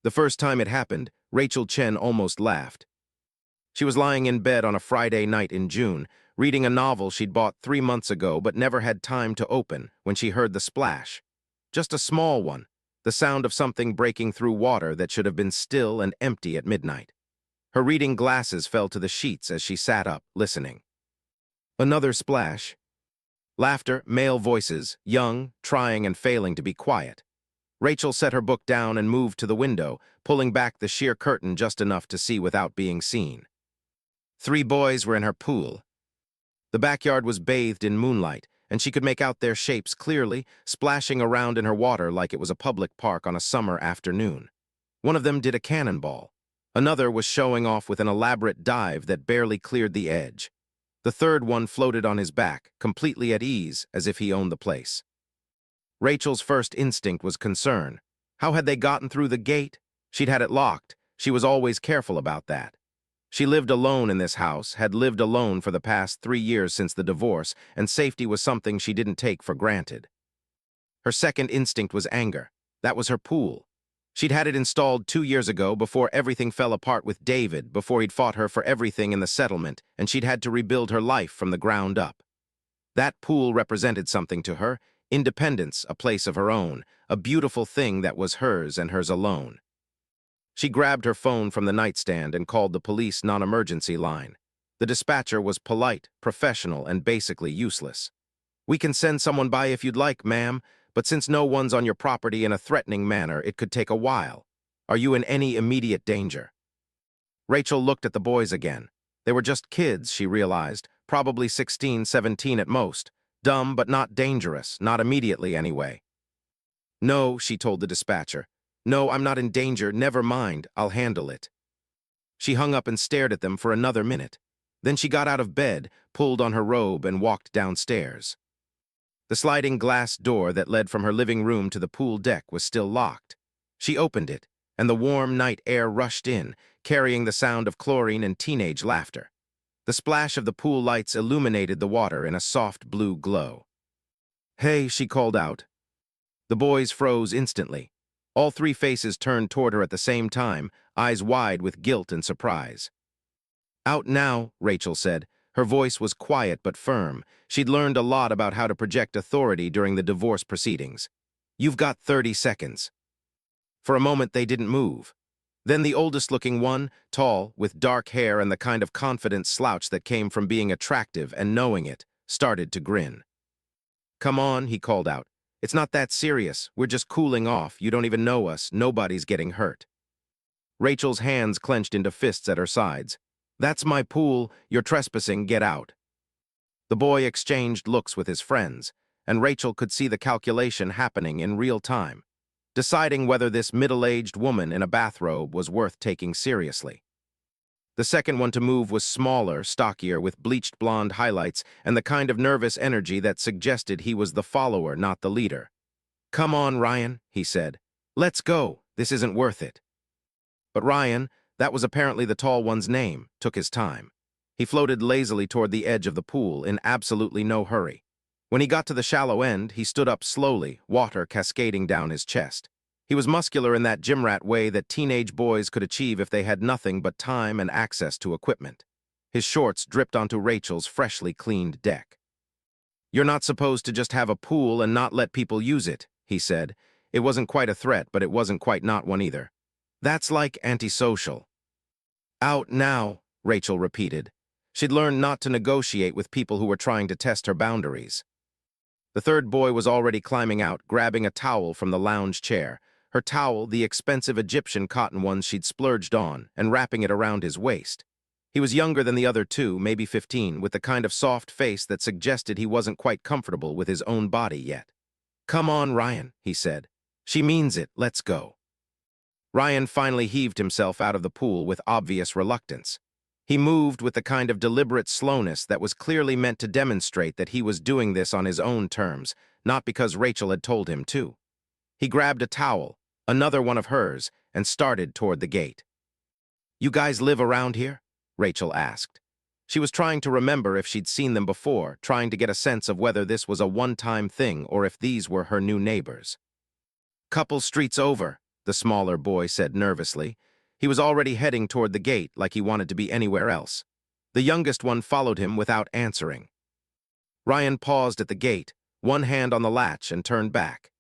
The first time it happened, Rachel Chen almost laughed. She was lying in bed on a Friday night in June, reading a novel she'd bought 3 months ago but never had time to open, when she heard the splash. Just a small one, the sound of something breaking through water that should have been still and empty at midnight. Her reading glasses fell to the sheets as she sat up, listening. Another splash. Laughter, male voices, young, trying and failing to be quiet. Rachel set her book down and moved to the window, pulling back the sheer curtain just enough to see without being seen. 3 boys were in her pool. The backyard was bathed in moonlight, and she could make out their shapes clearly, splashing around in her water like it was a public park on a summer afternoon. One of them did a cannonball. Another was showing off with an elaborate dive that barely cleared the edge. The third one floated on his back, completely at ease, as if he owned the place. Rachel's first instinct was concern. How had they gotten through the gate? She'd had it locked. She was always careful about that. She lived alone in this house, had lived alone for the past 3 years since the divorce, and safety was something she didn't take for granted. Her second instinct was anger. That was her pool. She'd had it installed 2 years ago before everything fell apart with David, before he'd fought her for everything in the settlement, and she'd had to rebuild her life from the ground up. That pool represented something to her, independence, a place of her own, a beautiful thing that was hers and hers alone. She grabbed her phone from the nightstand and called the police non-emergency line. The dispatcher was polite, professional, and basically useless. "We can send someone by if you'd like, ma'am, but since no one's on your property in a threatening manner, it could take a while. Are you in any immediate danger?" Rachel looked at the boys again. They were just kids, she realized, probably 16, 17 at most. Dumb, but not dangerous, not immediately anyway. "No," she told the dispatcher. "No, I'm not in danger, never mind, I'll handle it." She hung up and stared at them for another minute. Then she got out of bed, pulled on her robe, and walked downstairs. The sliding glass door that led from her living room to the pool deck was still locked. She opened it, and the warm night air rushed in, carrying the sound of chlorine and teenage laughter. The splash of the pool lights illuminated the water in a soft blue glow. "Hey," she called out. The boys froze instantly. All 3 faces turned toward her at the same time, eyes wide with guilt and surprise. "Out now," Rachel said. Her voice was quiet but firm. She'd learned a lot about how to project authority during the divorce proceedings. "You've got 30 seconds. For a moment, they didn't move. Then the oldest-looking one, tall, with dark hair and the kind of confident slouch that came from being attractive and knowing it, started to grin. "Come on," he called out. "It's not that serious. We're just cooling off. You don't even know us. Nobody's getting hurt." Rachel's hands clenched into fists at her sides. "That's my pool. You're trespassing. Get out." The boy exchanged looks with his friends, and Rachel could see the calculation happening in real time, deciding whether this middle-aged woman in a bathrobe was worth taking seriously. The second one to move was smaller, stockier, with bleached blonde highlights and the kind of nervous energy that suggested he was the follower, not the leader. "Come on, Ryan," he said. "Let's go. This isn't worth it." But Ryan, that was apparently the tall one's name, took his time. He floated lazily toward the edge of the pool in absolutely no hurry. When he got to the shallow end, he stood up slowly, water cascading down his chest. He was muscular in that gym rat way that teenage boys could achieve if they had nothing but time and access to equipment. His shorts dripped onto Rachel's freshly cleaned deck. "You're not supposed to just have a pool and not let people use it," he said. It wasn't quite a threat, but it wasn't quite not one either. "That's like antisocial." "Out now," Rachel repeated. She'd learned not to negotiate with people who were trying to test her boundaries. The third boy was already climbing out, grabbing a towel from the lounge chair. Her towel, the expensive Egyptian cotton ones she'd splurged on, and wrapping it around his waist. He was younger than the other 2, maybe 15, with the kind of soft face that suggested he wasn't quite comfortable with his own body yet. "Come on, Ryan," he said. "She means it. Let's go." Ryan finally heaved himself out of the pool with obvious reluctance. He moved with the kind of deliberate slowness that was clearly meant to demonstrate that he was doing this on his own terms, not because Rachel had told him to. He grabbed a towel, another one of hers, and started toward the gate. "You guys live around here?" Rachel asked. She was trying to remember if she'd seen them before, trying to get a sense of whether this was a one-time thing or if these were her new neighbors. "Couple streets over," the smaller boy said nervously. He was already heading toward the gate like he wanted to be anywhere else. The youngest one followed him without answering. Ryan paused at the gate, one hand on the latch, and turned back.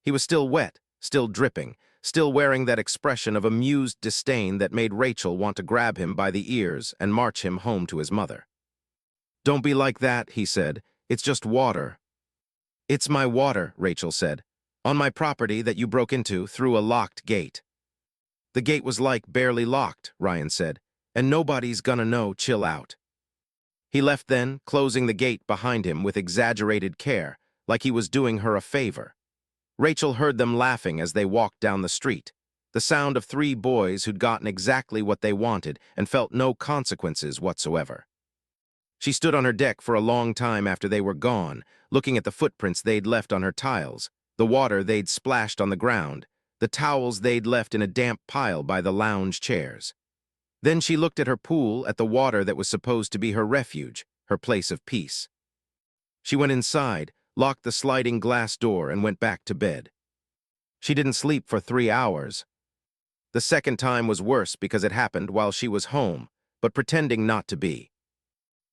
He was still wet, still dripping, still wearing that expression of amused disdain that made Rachel want to grab him by the ears and march him home to his mother. "Don't be like that," he said. "It's just water." "It's my water," Rachel said. "On my property that you broke into through a locked gate." "The gate was like barely locked," Ryan said, "and nobody's gonna know, chill out." He left then, closing the gate behind him with exaggerated care, like he was doing her a favor. Rachel heard them laughing as they walked down the street, the sound of three boys who'd gotten exactly what they wanted and felt no consequences whatsoever. She stood on her deck for a long time after they were gone, looking at the footprints they'd left on her tiles, the water they'd splashed on the ground, the towels they'd left in a damp pile by the lounge chairs. Then she looked at her pool, at the water that was supposed to be her refuge, her place of peace. She went inside, locked the sliding glass door, and went back to bed. She didn't sleep for 3 hours. The second time was worse because it happened while she was home, but pretending not to be.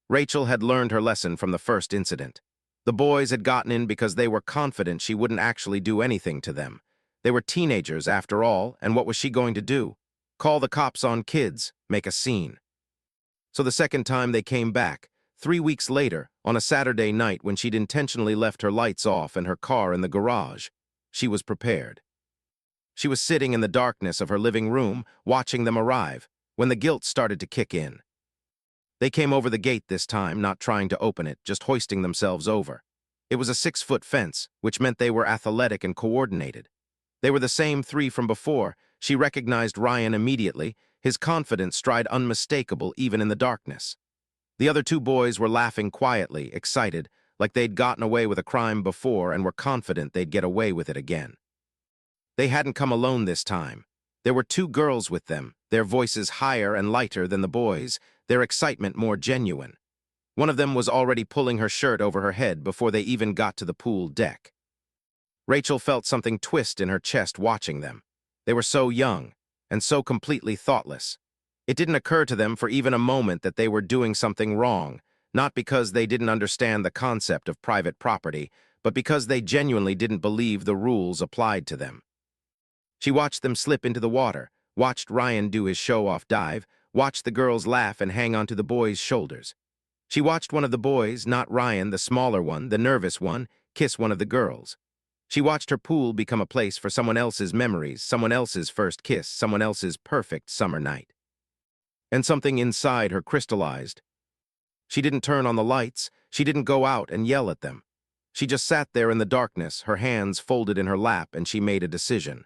Rachel had learned her lesson from the first incident. The boys had gotten in because they were confident she wouldn't actually do anything to them. They were teenagers after all, and what was she going to do? Call the cops on kids, make a scene. So the second time they came back, 3 weeks later, on a Saturday night when she'd intentionally left her lights off and her car in the garage, she was prepared. She was sitting in the darkness of her living room, watching them arrive, when the guilt started to kick in. They came over the gate this time, not trying to open it, just hoisting themselves over. It was a 6-foot fence, which meant they were athletic and coordinated. They were the same three from before. She recognized Ryan immediately, his confident stride unmistakable even in the darkness. The other two boys were laughing quietly, excited, like they'd gotten away with a crime before and were confident they'd get away with it again. They hadn't come alone this time. There were 2 girls with them, their voices higher and lighter than the boys', their excitement more genuine. One of them was already pulling her shirt over her head before they even got to the pool deck. Rachel felt something twist in her chest watching them. They were so young, and so completely thoughtless. It didn't occur to them for even a moment that they were doing something wrong, not because they didn't understand the concept of private property, but because they genuinely didn't believe the rules applied to them. She watched them slip into the water, watched Ryan do his show-off dive, watched the girls laugh and hang onto the boys' shoulders. She watched one of the boys, not Ryan, the smaller one, the nervous one, kiss one of the girls. She watched her pool become a place for someone else's memories, someone else's first kiss, someone else's perfect summer night. And something inside her crystallized. She didn't turn on the lights, she didn't go out and yell at them. She just sat there in the darkness, her hands folded in her lap, and she made a decision.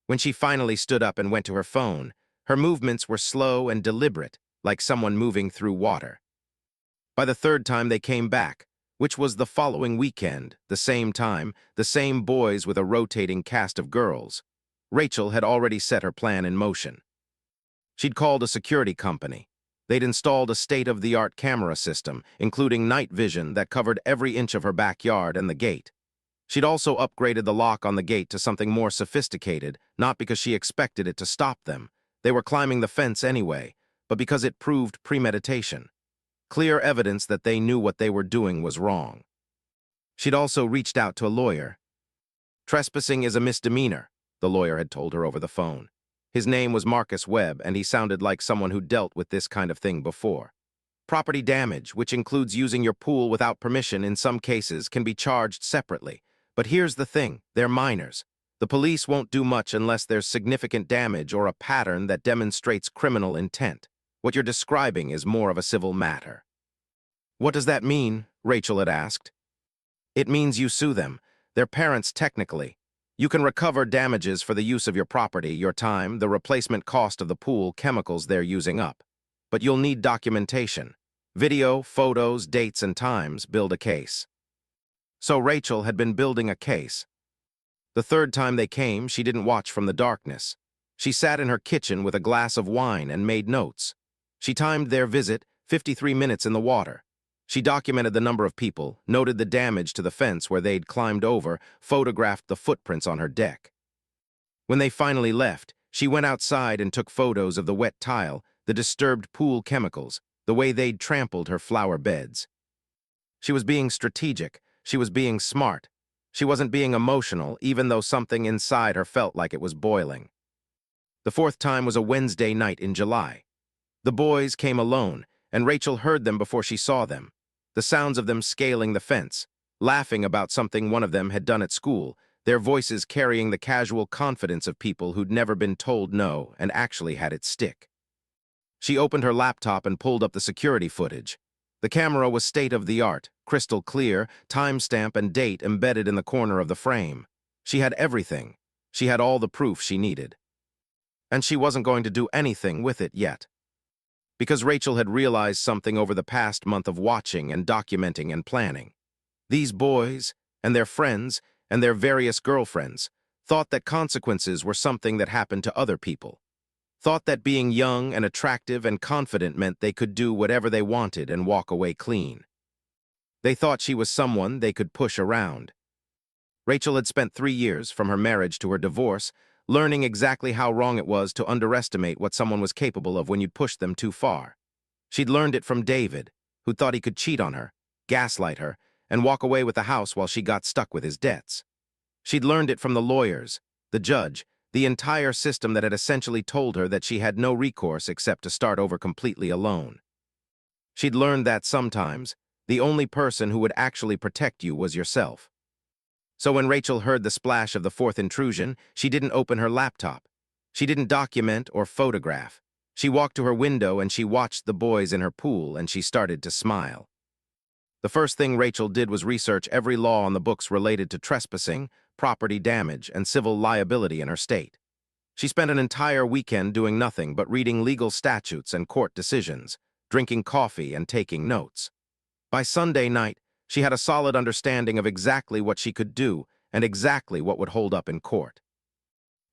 When she finally stood up and went to her phone, her movements were slow and deliberate, like someone moving through water. By the third time they came back, which was the following weekend, the same time, the same boys with a rotating cast of girls, Rachel had already set her plan in motion. She'd called a security company. They'd installed a state-of-the-art camera system, including night vision that covered every inch of her backyard and the gate. She'd also upgraded the lock on the gate to something more sophisticated, not because she expected it to stop them. They were climbing the fence anyway, but because it proved premeditation. Clear evidence that they knew what they were doing was wrong. She'd also reached out to a lawyer. "Trespassing is a misdemeanor," the lawyer had told her over the phone. His name was Marcus Webb, and he sounded like someone who dealt with this kind of thing before. "Property damage, which includes using your pool without permission in some cases, can be charged separately. But here's the thing, they're minors. The police won't do much unless there's significant damage or a pattern that demonstrates criminal intent. What you're describing is more of a civil matter." "What does that mean?" Rachel had asked. "It means you sue them. They're parents technically. You can recover damages for the use of your property, your time, the replacement cost of the pool, chemicals they're using up. But you'll need documentation. Video, photos, dates, and times build a case." So Rachel had been building a case. The third time they came, she didn't watch from the darkness. She sat in her kitchen with a glass of wine and made notes. She timed their visit, 53 minutes in the water. She documented the number of people, noted the damage to the fence where they'd climbed over, photographed the footprints on her deck. When they finally left, she went outside and took photos of the wet tile, the disturbed pool chemicals, the way they'd trampled her flower beds. She was being strategic. She was being smart. She wasn't being emotional, even though something inside her felt like it was boiling. The fourth time was a Wednesday night in July. The boys came alone, and Rachel heard them before she saw them. The sounds of them scaling the fence, laughing about something one of them had done at school, their voices carrying the casual confidence of people who'd never been told no and actually had it stick. She opened her laptop and pulled up the security footage. The camera was state-of-the-art, crystal clear, timestamp and date embedded in the corner of the frame. She had everything. She had all the proof she needed. And she wasn't going to do anything with it yet. Because Rachel had realized something over the past month of watching and documenting and planning. These boys, and their friends, and their various girlfriends, thought that consequences were something that happened to other people. Thought that being young and attractive and confident meant they could do whatever they wanted and walk away clean. They thought she was someone they could push around. Rachel had spent 3 years, from her marriage to her divorce, learning exactly how wrong it was to underestimate what someone was capable of when you'd push them too far. She'd learned it from David, who thought he could cheat on her, gaslight her, and walk away with the house while she got stuck with his debts. She'd learned it from the lawyers, the judge, the entire system that had essentially told her that she had no recourse except to start over completely alone. She'd learned that sometimes, the only person who would actually protect you was yourself. So when Rachel heard the splash of the fourth intrusion, she didn't open her laptop. She didn't document or photograph. She walked to her window and she watched the boys in her pool and she started to smile. The first thing Rachel did was research every law on the books related to trespassing, property damage, and civil liability in her state. She spent an entire weekend doing nothing but reading legal statutes and court decisions, drinking coffee and taking notes. By Sunday night, she had a solid understanding of exactly what she could do and exactly what would hold up in court.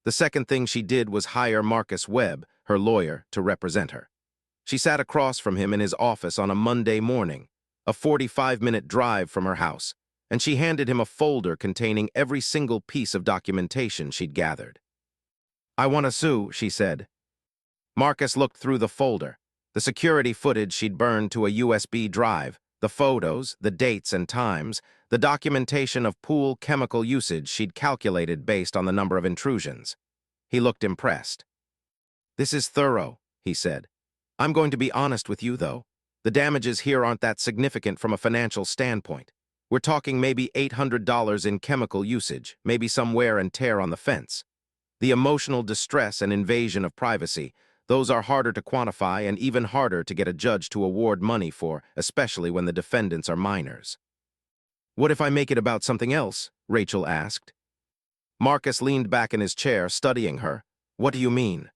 The second thing she did was hire Marcus Webb, her lawyer, to represent her. She sat across from him in his office on a Monday morning, a 45-minute drive from her house, and she handed him a folder containing every single piece of documentation she'd gathered. "I want to sue," she said. Marcus looked through the folder, the security footage she'd burned to a USB drive, the photos, the dates and times, the documentation of pool chemical usage she'd calculated based on the number of intrusions. He looked impressed. "This is thorough," he said. "I'm going to be honest with you, though. The damages here aren't that significant from a financial standpoint. We're talking maybe $800 in chemical usage, maybe some wear and tear on the fence. The emotional distress and invasion of privacy, those are harder to quantify and even harder to get a judge to award money for, especially when the defendants are minors." "What if I make it about something else?" Rachel asked. Marcus leaned back in his chair, studying her. "What do you mean?"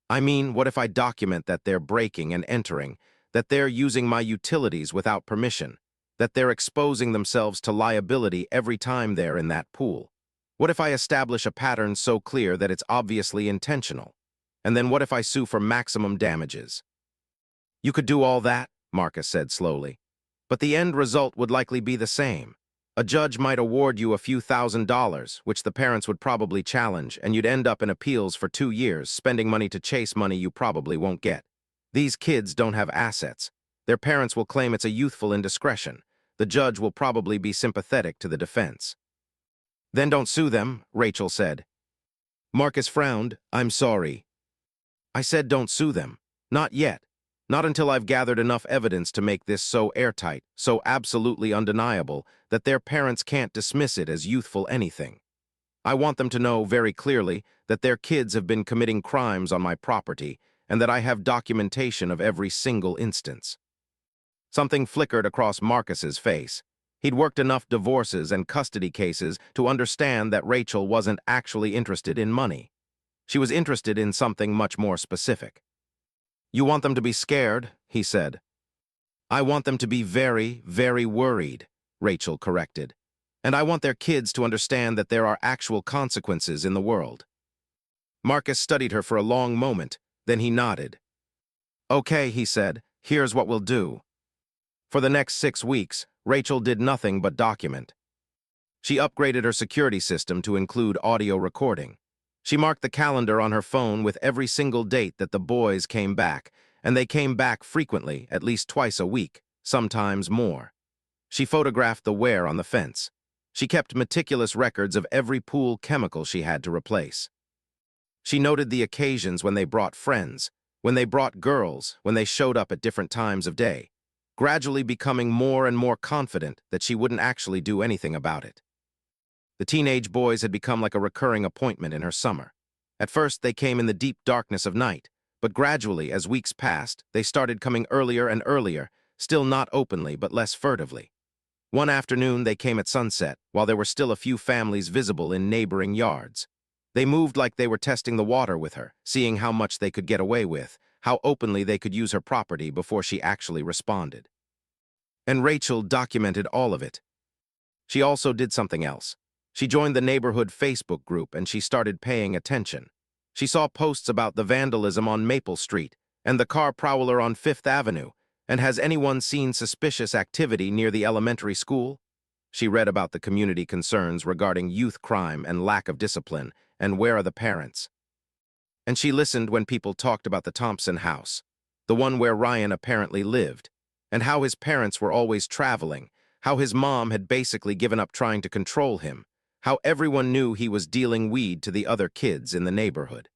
"I mean, what if I document that they're breaking and entering, that they're using my utilities without permission, that they're exposing themselves to liability every time they're in that pool? What if I establish a pattern so clear that it's obviously intentional? And then what if I sue for maximum damages?" "You could do all that," Marcus said slowly, "but the end result would likely be the same. A judge might award you a few $1,000s, which the parents would probably challenge, and you'd end up in appeals for 2 years, spending money to chase money you probably won't get. These kids don't have assets. Their parents will claim it's a youthful indiscretion. The judge will probably be sympathetic to the defense." "Then don't sue them," Rachel said. Marcus frowned. "I'm sorry. I said don't sue them. Not yet. Not until I've gathered enough evidence to make this so airtight, so absolutely undeniable, that their parents can't dismiss it as youthful anything. I want them to know very clearly that their kids have been committing crimes on my property and that I have documentation of every single instance." Something flickered across Marcus's face. He'd worked enough divorces and custody cases to understand that Rachel wasn't actually interested in money. She was interested in something much more specific. "You want them to be scared," he said. "I want them to be very, very worried," Rachel corrected. "And I want their kids to understand that there are actual consequences in the world." Marcus studied her for a long moment, then he nodded. "Okay," he said, "here's what we'll do." For the next 6 weeks, Rachel did nothing but document. She upgraded her security system to include audio recording. She marked the calendar on her phone with every single date that the boys came back, and they came back frequently, at least twice a week, sometimes more. She photographed the wear on the fence. She kept meticulous records of every pool chemical she had to replace. She noted the occasions when they brought friends, when they brought girls, when they showed up at different times of day, gradually becoming more and more confident that she wouldn't actually do anything about it. The teenage boys had become like a recurring appointment in her summer. At first, they came in the deep darkness of night, but gradually, as weeks passed, they started coming earlier and earlier, still not openly but less furtively. One afternoon, they came at sunset, while there were still a few families visible in neighboring yards. They moved like they were testing the water with her, seeing how much they could get away with, how openly they could use her property before she actually responded. And Rachel documented all of it. She also did something else. She joined the neighborhood Facebook group and she started paying attention. She saw posts about the vandalism on Maple Street and the car prowler on Fifth Avenue, and has anyone seen suspicious activity near the elementary school? She read about the community concerns regarding youth crime and lack of discipline, and where are the parents? And she listened when people talked about the Thompson house, the one where Ryan apparently lived, and how his parents were always traveling, how his mom had basically given up trying to control him, how everyone knew he was dealing weed to the other kids in the neighborhood.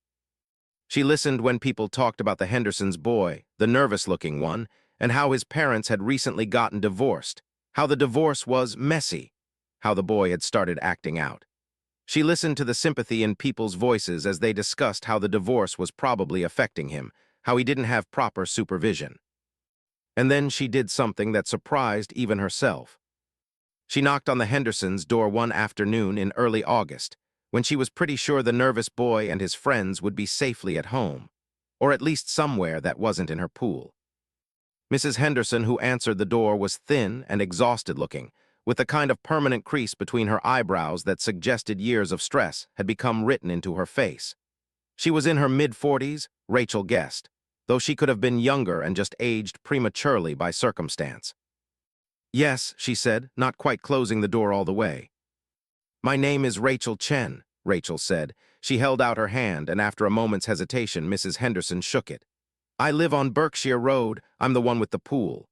She listened when people talked about the Hendersons' boy, the nervous-looking one, and how his parents had recently gotten divorced, how the divorce was messy, how the boy had started acting out. She listened to the sympathy in people's voices as they discussed how the divorce was probably affecting him, how he didn't have proper supervision. And then she did something that surprised even herself. She knocked on the Hendersons' door one afternoon in early August, when she was pretty sure the nervous boy and his friends would be safely at home, or at least somewhere that wasn't in her pool. Mrs. Henderson, who answered the door, was thin and exhausted-looking, with the kind of permanent crease between her eyebrows that suggested years of stress had become written into her face. She was in her mid-40s, Rachel guessed, though she could have been younger and just aged prematurely by circumstance. "Yes," she said, not quite closing the door all the way. "My name is Rachel Chen," Rachel said. She held out her hand, and after a moment's hesitation, Mrs. Henderson shook it. "I live on Berkshire Road. I'm the one with the pool."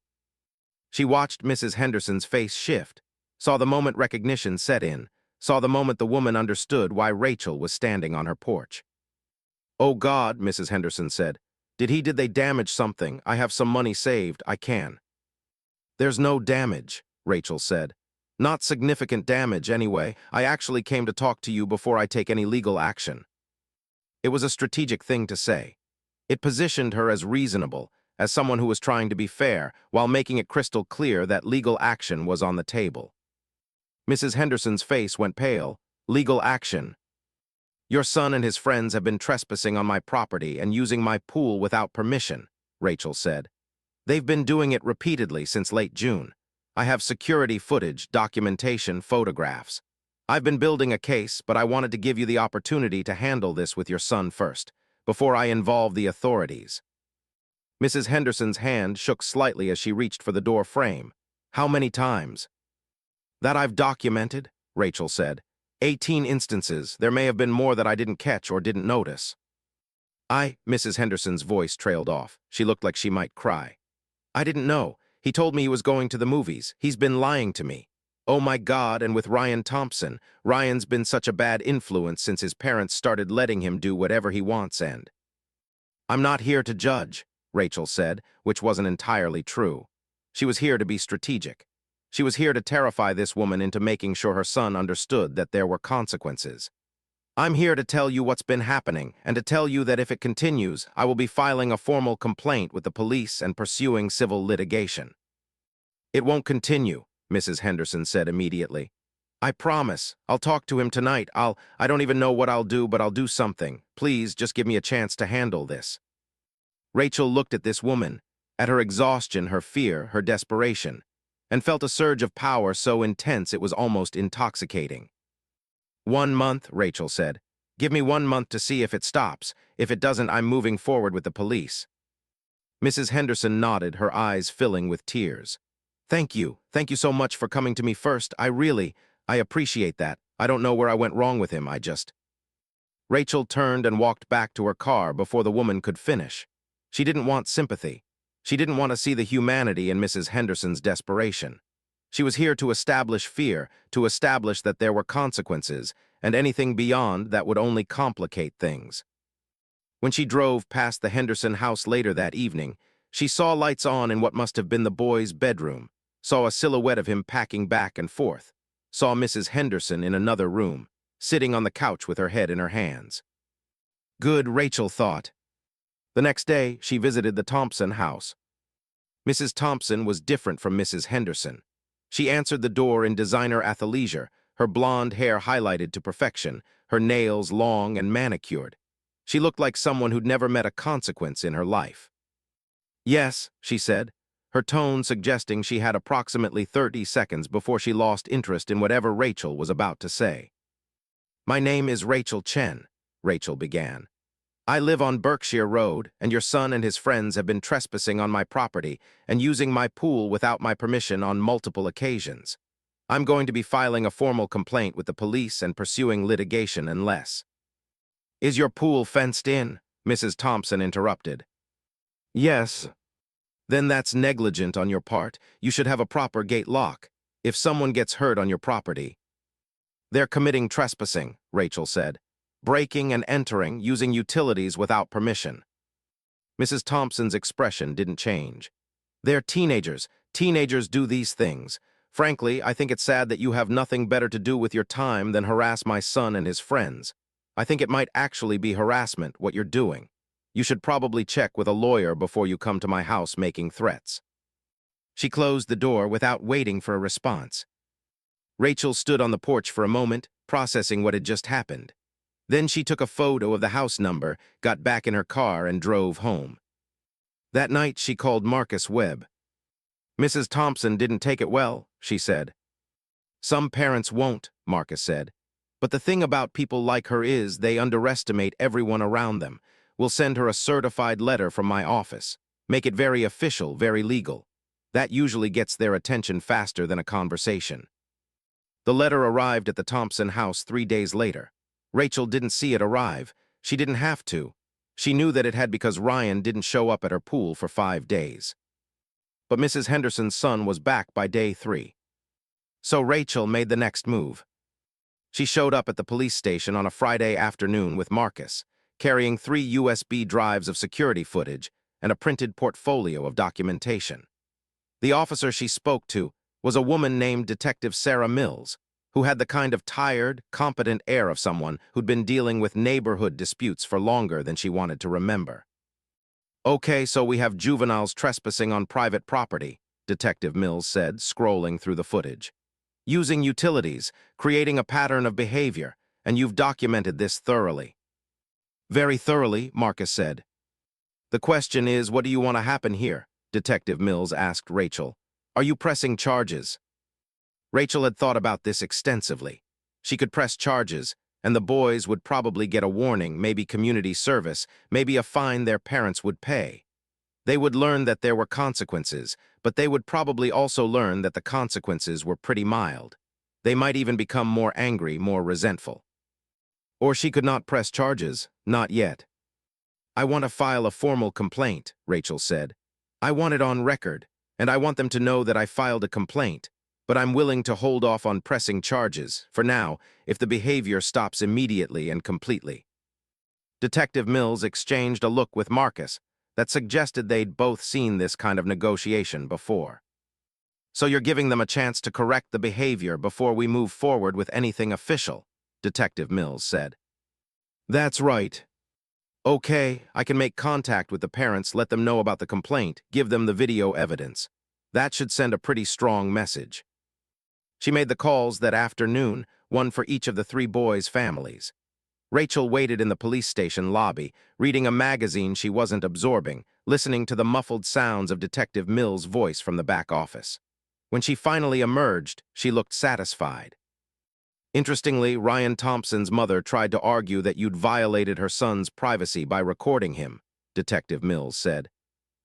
She watched Mrs. Henderson's face shift, saw the moment recognition set in, saw the moment the woman understood why Rachel was standing on her porch. "Oh God," Mrs. Henderson said. Did they damage something? I have some money saved. I can." "There's no damage," Rachel said. "Not significant damage, anyway. I actually came to talk to you before I take any legal action." It was a strategic thing to say. It positioned her as reasonable, as someone who was trying to be fair, while making it crystal clear that legal action was on the table. Mrs. Henderson's face went pale. "Legal action? Your son and his friends have been trespassing on my property and using my pool without permission," Rachel said. "They've been doing it repeatedly since late June. I have security footage, documentation, photographs. I've been building a case, but I wanted to give you the opportunity to handle this with your son first, before I involve the authorities." Mrs. Henderson's hand shook slightly as she reached for the door frame. "How many times?" "That I've documented," Rachel said. 18 instances. There may have been more that I didn't catch or didn't notice." Mrs. Henderson's voice trailed off. She looked like she might cry. "I didn't know. He told me he was going to the movies. He's been lying to me. Oh my God, and with Ryan Thompson. Ryan's been such a bad influence since his parents started letting him do whatever he wants and—" "I'm not here to judge," Rachel said, which wasn't entirely true. She was here to be strategic. She was here to terrify this woman into making sure her son understood that there were consequences. "I'm here to tell you what's been happening, and to tell you that if it continues, I will be filing a formal complaint with the police and pursuing civil litigation." "It won't continue," Mrs. Henderson said immediately. "I promise. I'll talk to him tonight. I don't even know what I'll do, but I'll do something. Please, just give me a chance to handle this." Rachel looked at this woman, at her exhaustion, her fear, her desperation, and felt a surge of power so intense it was almost intoxicating. "1 month," Rachel said. "Give me 1 month to see if it stops. If it doesn't, I'm moving forward with the police." Mrs. Henderson nodded, her eyes filling with tears. Thank you so much for coming to me first. I appreciate that. I don't know where I went wrong with him, I just—" Rachel turned and walked back to her car before the woman could finish. She didn't want sympathy. She didn't want to see the humanity in Mrs. Henderson's desperation. She was here to establish fear, to establish that there were consequences, and anything beyond that would only complicate things. When she drove past the Henderson house later that evening, she saw lights on in what must have been the boy's bedroom, saw a silhouette of him packing back and forth, saw Mrs. Henderson in another room, sitting on the couch with her head in her hands. Good, Rachel thought. The next day, she visited the Thompson house. Mrs. Thompson was different from Mrs. Henderson. She answered the door in designer athleisure, her blonde hair highlighted to perfection, her nails long and manicured. She looked like someone who'd never met a consequence in her life. Yes, she said, her tone suggesting she had approximately 30 seconds before she lost interest in whatever Rachel was about to say. My name is Rachel Chen, Rachel began. I live on Berkshire Road, and your son and his friends have been trespassing on my property and using my pool without my permission on multiple occasions. I'm going to be filing a formal complaint with the police and pursuing litigation unless... Is your pool fenced in? Mrs. Thompson interrupted. Yes. Then that's negligent on your part. You should have a proper gate lock. If someone gets hurt on your property... They're committing trespassing, Rachel said. Breaking and entering, using utilities without permission. Mrs. Thompson's expression didn't change. They're teenagers. Teenagers do these things. Frankly, I think it's sad that you have nothing better to do with your time than harass my son and his friends. I think it might actually be harassment, what you're doing. You should probably check with a lawyer before you come to my house making threats. She closed the door without waiting for a response. Rachel stood on the porch for a moment, processing what had just happened. Then she took a photo of the house number, got back in her car, and drove home. That night, she called Marcus Webb. Mrs. Thompson didn't take it well, she said. Some parents won't, Marcus said. But the thing about people like her is they underestimate everyone around them. We'll send her a certified letter from my office. Make it very official, very legal. That usually gets their attention faster than a conversation. The letter arrived at the Thompson house 3 days later. Rachel didn't see it arrive. She didn't have to. She knew that it had because Ryan didn't show up at her pool for 5 days. But Mrs. Henderson's son was back by day 3. So Rachel made the next move. She showed up at the police station on a Friday afternoon with Marcus, carrying 3 USB drives of security footage and a printed portfolio of documentation. The officer she spoke to was a woman named Detective Sarah Mills, who had the kind of tired, competent air of someone who'd been dealing with neighborhood disputes for longer than she wanted to remember. Okay, so we have juveniles trespassing on private property, Detective Mills said, scrolling through the footage. Using utilities, creating a pattern of behavior, and you've documented this thoroughly. Very thoroughly, Marcus said. The question is, what do you want to happen here? Detective Mills asked Rachel. Are you pressing charges? Rachel had thought about this extensively. She could press charges, and the boys would probably get a warning, maybe community service, maybe a fine their parents would pay. They would learn that there were consequences, but they would probably also learn that the consequences were pretty mild. They might even become more angry, more resentful. Or she could not press charges, not yet. I want to file a formal complaint, Rachel said. I want it on record, and I want them to know that I filed a complaint. But I'm willing to hold off on pressing charges, for now, if the behavior stops immediately and completely. Detective Mills exchanged a look with Marcus that suggested they'd both seen this kind of negotiation before. So you're giving them a chance to correct the behavior before we move forward with anything official, Detective Mills said. That's right. Okay, I can make contact with the parents, let them know about the complaint, give them the video evidence. That should send a pretty strong message. She made the calls that afternoon, one for each of the 3 boys' families. Rachel waited in the police station lobby, reading a magazine she wasn't absorbing, listening to the muffled sounds of Detective Mills' voice from the back office. When she finally emerged, she looked satisfied. Interestingly, Ryan Thompson's mother tried to argue that you'd violated her son's privacy by recording him, Detective Mills said.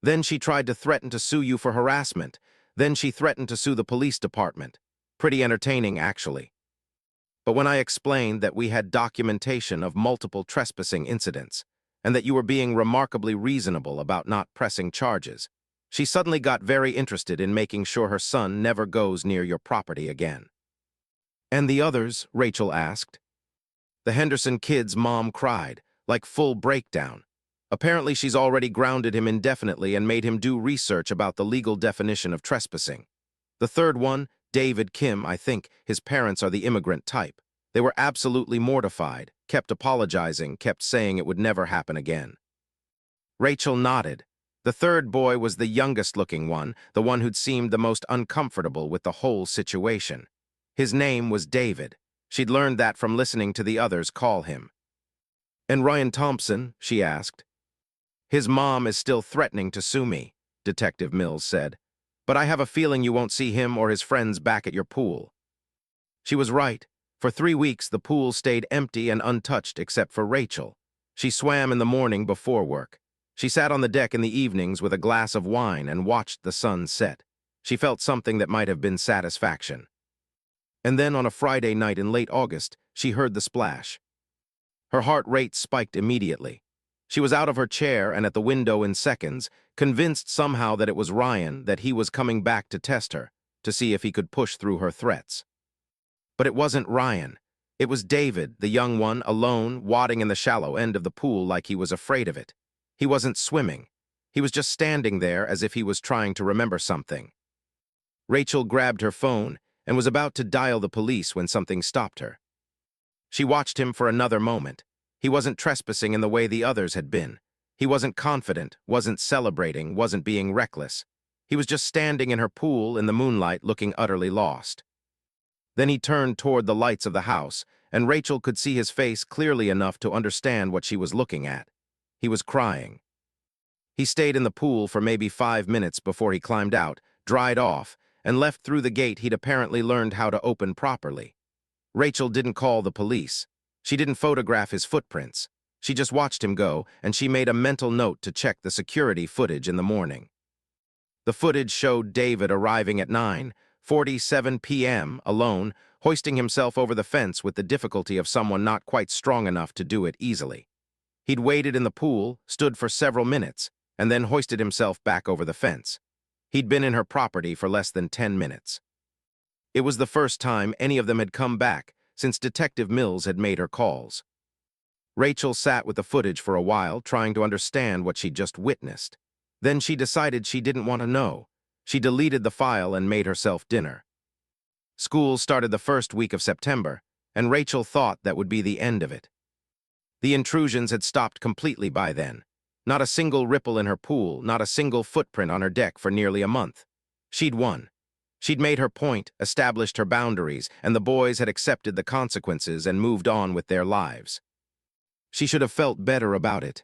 Then she tried to threaten to sue you for harassment. Then she threatened to sue the police department. Pretty entertaining, actually. But when I explained that we had documentation of multiple trespassing incidents, and that you were being remarkably reasonable about not pressing charges, she suddenly got very interested in making sure her son never goes near your property again. "And the others?" Rachel asked. The Henderson kid's mom cried, like full breakdown. Apparently she's already grounded him indefinitely and made him do research about the legal definition of trespassing. The third one, David Kim, I think his parents are the immigrant type. They were absolutely mortified, kept apologizing, kept saying it would never happen again. Rachel nodded. The third boy was the youngest-looking one, the one who'd seemed the most uncomfortable with the whole situation. His name was David. She'd learned that from listening to the others call him. "And Ryan Thompson?" she asked. "His mom is still threatening to sue me," Detective Mills said. "But I have a feeling you won't see him or his friends back at your pool." She was right. For 3 weeks, the pool stayed empty and untouched except for Rachel. She swam in the morning before work. She sat on the deck in the evenings with a glass of wine and watched the sun set. She felt something that might have been satisfaction. And then on a Friday night in late August, she heard the splash. Her heart rate spiked immediately. She was out of her chair and at the window in seconds, convinced somehow that it was Ryan, that he was coming back to test her, to see if he could push through her threats. But it wasn't Ryan. It was David, the young one, alone, wadding in the shallow end of the pool like he was afraid of it. He wasn't swimming. He was just standing there as if he was trying to remember something. Rachel grabbed her phone and was about to dial the police when something stopped her. She watched him for another moment. He wasn't trespassing in the way the others had been. He wasn't confident, wasn't celebrating, wasn't being reckless. He was just standing in her pool in the moonlight looking utterly lost. Then he turned toward the lights of the house, and Rachel could see his face clearly enough to understand what she was looking at. He was crying. He stayed in the pool for maybe 5 minutes before he climbed out, dried off, and left through the gate he'd apparently learned how to open properly. Rachel didn't call the police. She didn't photograph his footprints. She just watched him go, and she made a mental note to check the security footage in the morning. The footage showed David arriving at 9:47 p.m., alone, hoisting himself over the fence with the difficulty of someone not quite strong enough to do it easily. He'd waited in the pool, stood for several minutes, and then hoisted himself back over the fence. He'd been in her property for less than 10 minutes. It was the first time any of them had come back since Detective Mills had made her calls. Rachel sat with the footage for a while, trying to understand what she'd just witnessed. Then she decided she didn't want to know. She deleted the file and made herself dinner. School started the first week of September, and Rachel thought that would be the end of it. The intrusions had stopped completely by then. Not a single ripple in her pool, not a single footprint on her deck for nearly a month. She'd won. She'd made her point, established her boundaries, and the boys had accepted the consequences and moved on with their lives. She should have felt better about it.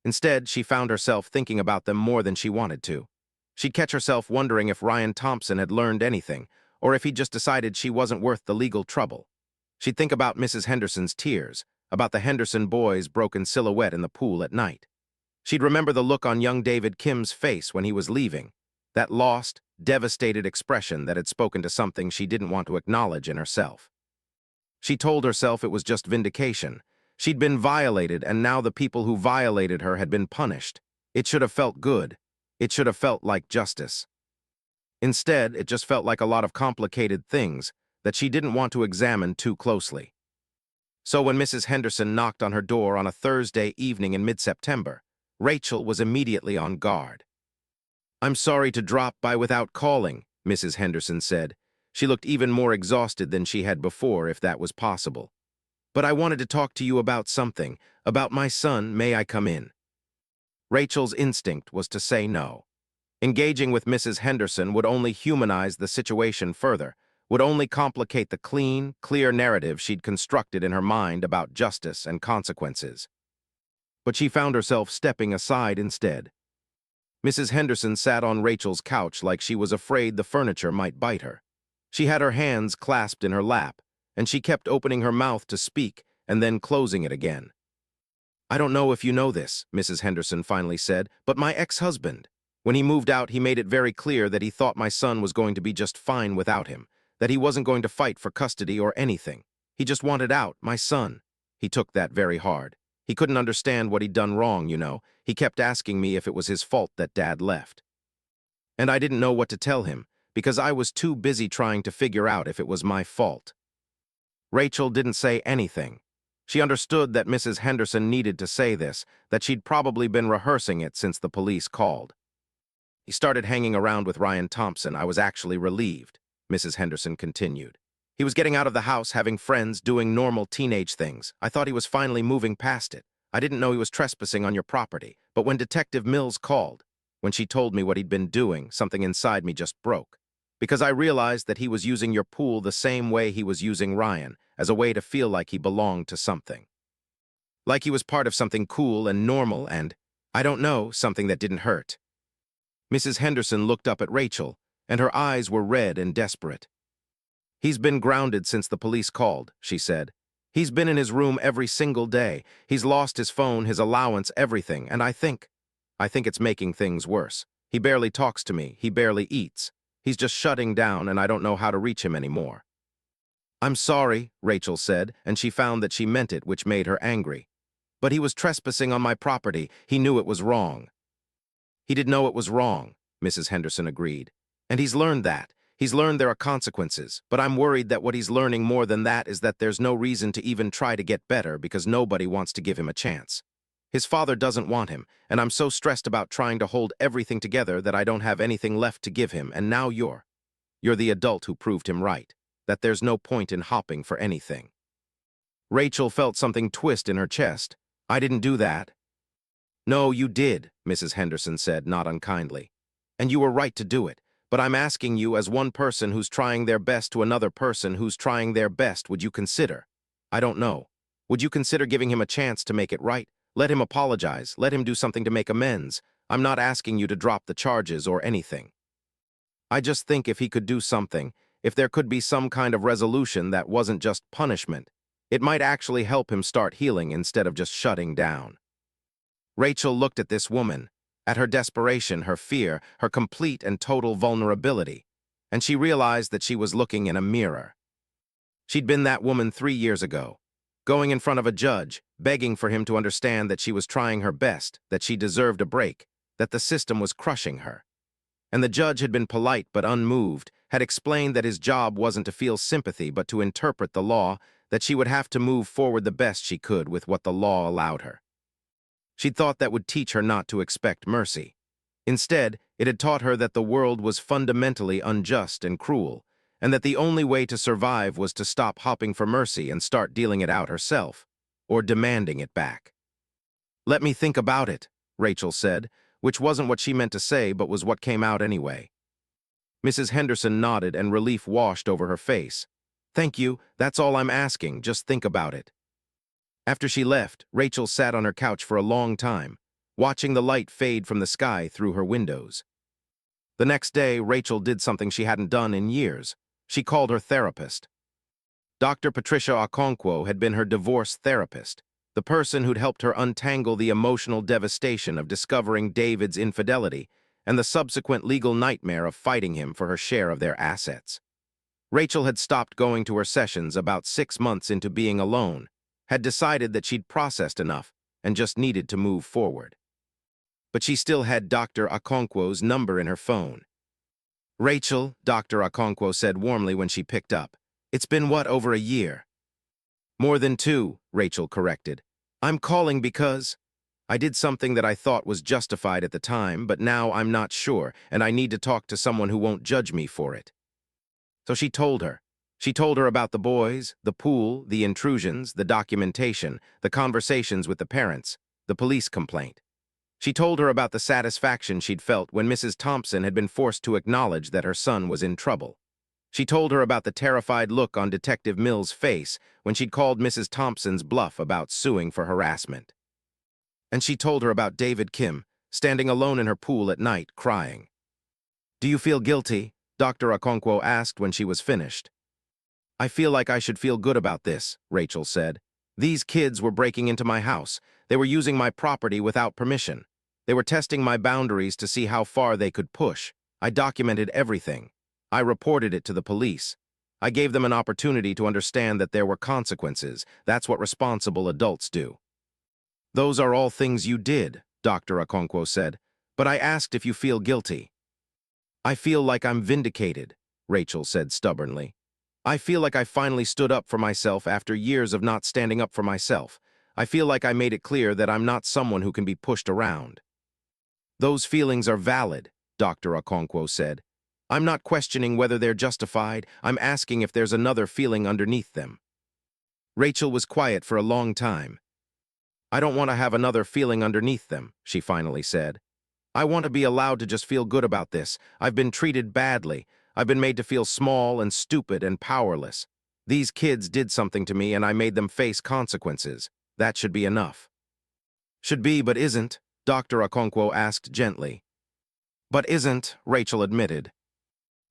Instead, she found herself thinking about them more than she wanted to. She'd catch herself wondering if Ryan Thompson had learned anything, or if he'd just decided she wasn't worth the legal trouble. She'd think about Mrs. Henderson's tears, about the Henderson boys' broken silhouette in the pool at night. She'd remember the look on young David Kim's face when he was leaving, that lost, devastated expression that had spoken to something she didn't want to acknowledge in herself. She told herself it was just vindication. She'd been violated, and now the people who violated her had been punished. It should have felt good. It should have felt like justice. Instead, it just felt like a lot of complicated things that she didn't want to examine too closely. So when Mrs. Henderson knocked on her door on a Thursday evening in mid-September, Rachel was immediately on guard. "I'm sorry to drop by without calling," Mrs. Henderson said. She looked even more exhausted than she had before, if that was possible. "But I wanted to talk to you about something, about my son. May I come in?" Rachel's instinct was to say no. Engaging with Mrs. Henderson would only humanize the situation further, would only complicate the clean, clear narrative she'd constructed in her mind about justice and consequences. But she found herself stepping aside instead. Mrs. Henderson sat on Rachel's couch like she was afraid the furniture might bite her. She had her hands clasped in her lap, and she kept opening her mouth to speak and then closing it again. "I don't know if you know this," Mrs. Henderson finally said, "but my ex-husband, when he moved out, he made it very clear that he thought my son was going to be just fine without him, that he wasn't going to fight for custody or anything. He just wanted out, my son. He took that very hard. He couldn't understand what he'd done wrong, you know. He kept asking me if it was his fault that Dad left. And I didn't know what to tell him, because I was too busy trying to figure out if it was my fault. Rachel didn't say anything. She understood that Mrs. Henderson needed to say this, that she'd probably been rehearsing it since the police called. He started hanging around with Ryan Thompson. I was actually relieved, Mrs. Henderson continued. He was getting out of the house, having friends, doing normal teenage things. I thought he was finally moving past it. I didn't know he was trespassing on your property. But when Detective Mills called, when she told me what he'd been doing, something inside me just broke. Because I realized that he was using your pool the same way he was using Ryan, as a way to feel like he belonged to something. Like he was part of something cool and normal and, I don't know, something that didn't hurt. Mrs. Henderson looked up at Rachel, and her eyes were red and desperate. He's been grounded since the police called, she said. He's been in his room every single day. He's lost his phone, his allowance, everything, and I think it's making things worse. He barely talks to me, he barely eats. He's just shutting down, and I don't know how to reach him anymore. I'm sorry, Rachel said, and she found that she meant it, which made her angry. But he was trespassing on my property. He knew it was wrong. He did know it was wrong, Mrs. Henderson agreed. And he's learned that. He's learned there are consequences, but I'm worried that what he's learning more than that is that there's no reason to even try to get better because nobody wants to give him a chance. His father doesn't want him, and I'm so stressed about trying to hold everything together that I don't have anything left to give him, and now you're the adult who proved him right, that there's no point in hopping for anything. Rachel felt something twist in her chest. I didn't do that. No, you did, Mrs. Henderson said, not unkindly. And you were right to do it. But I'm asking you, as one person who's trying their best to another person who's trying their best, would you consider? I don't know. Would you consider giving him a chance to make it right? Let him apologize. Let him do something to make amends. I'm not asking you to drop the charges or anything. I just think if he could do something, if there could be some kind of resolution that wasn't just punishment, it might actually help him start healing instead of just shutting down. Rachel looked at this woman, at her desperation, her fear, her complete and total vulnerability, and she realized that she was looking in a mirror. She'd been that woman 3 years ago, going in front of a judge, begging for him to understand that she was trying her best, that she deserved a break, that the system was crushing her. And the judge had been polite but unmoved, had explained that his job wasn't to feel sympathy but to interpret the law, that she would have to move forward the best she could with what the law allowed her. She'd thought that would teach her not to expect mercy. Instead, it had taught her that the world was fundamentally unjust and cruel, and that the only way to survive was to stop hopping for mercy and start dealing it out herself, or demanding it back. Let me think about it, Rachel said, which wasn't what she meant to say but was what came out anyway. Mrs. Henderson nodded and relief washed over her face. Thank you, that's all I'm asking, just think about it. After she left, Rachel sat on her couch for a long time, watching the light fade from the sky through her windows. The next day, Rachel did something she hadn't done in years. She called her therapist. Dr. Patricia Okonkwo had been her divorce therapist, the person who'd helped her untangle the emotional devastation of discovering David's infidelity and the subsequent legal nightmare of fighting him for her share of their assets. Rachel had stopped going to her sessions about 6 months into being alone, had decided that she'd processed enough and just needed to move forward. But she still had Dr. Okonkwo's number in her phone. Rachel, Dr. Okonkwo said warmly when she picked up. It's been over a year? More than 2, Rachel corrected. I'm calling because I did something that I thought was justified at the time, but now I'm not sure, and I need to talk to someone who won't judge me for it. So she told her. She told her about the boys, the pool, the intrusions, the documentation, the conversations with the parents, the police complaint. She told her about the satisfaction she'd felt when Mrs. Thompson had been forced to acknowledge that her son was in trouble. She told her about the terrified look on Detective Mills' face when she'd called Mrs. Thompson's bluff about suing for harassment. And she told her about David Kim, standing alone in her pool at night, crying. Do you feel guilty? Dr. Okonkwo asked when she was finished. I feel like I should feel good about this, Rachel said. These kids were breaking into my house. They were using my property without permission. They were testing my boundaries to see how far they could push. I documented everything. I reported it to the police. I gave them an opportunity to understand that there were consequences. That's what responsible adults do. Those are all things you did, Dr. Okonkwo said, but I asked if you feel guilty. I feel like I'm vindicated, Rachel said stubbornly. I feel like I finally stood up for myself after years of not standing up for myself. I feel like I made it clear that I'm not someone who can be pushed around. Those feelings are valid, Dr. Okonkwo said. I'm not questioning whether they're justified. I'm asking if there's another feeling underneath them. Rachel was quiet for a long time. I don't want to have another feeling underneath them, she finally said. I want to be allowed to just feel good about this. I've been treated badly. I've been made to feel small and stupid and powerless. These kids did something to me and I made them face consequences. That should be enough. Should be, but isn't, Dr. Okonkwo asked gently. But isn't, Rachel admitted.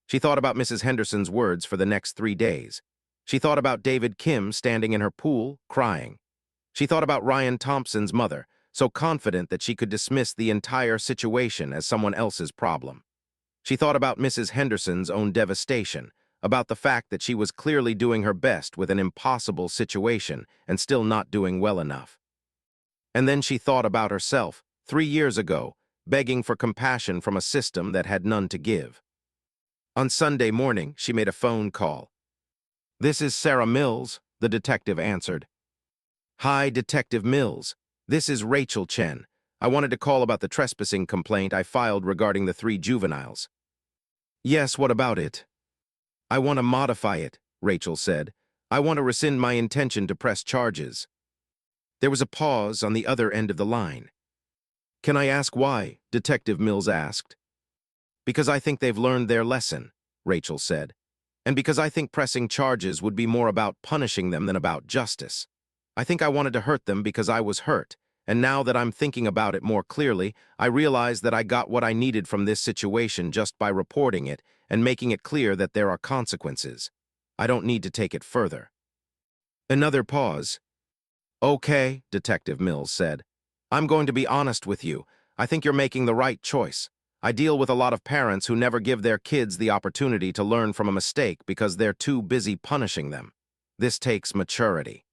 She thought about Mrs. Henderson's words for the next 3 days. She thought about David Kim standing in her pool, crying. She thought about Ryan Thompson's mother, so confident that she could dismiss the entire situation as someone else's problem. She thought about Mrs. Henderson's own devastation, about the fact that she was clearly doing her best with an impossible situation and still not doing well enough. And then she thought about herself, 3 years ago, begging for compassion from a system that had none to give. On Sunday morning, she made a phone call. "This is Sarah Mills," the detective answered. "Hi, Detective Mills. This is Rachel Chen. I wanted to call about the trespassing complaint I filed regarding the 3 juveniles." "Yes, what about it?" "I want to modify it," Rachel said. "I want to rescind my intention to press charges." There was a pause on the other end of the line. "Can I ask why?" Detective Mills asked. "Because I think they've learned their lesson," Rachel said. "And because I think pressing charges would be more about punishing them than about justice. I think I wanted to hurt them because I was hurt, and now that I'm thinking about it more clearly, I realize that I got what I needed from this situation just by reporting it and making it clear that there are consequences. I don't need to take it further." Another pause. "Okay," Detective Mills said. "I'm going to be honest with you. I think you're making the right choice. I deal with a lot of parents who never give their kids the opportunity to learn from a mistake because they're too busy punishing them. This takes maturity."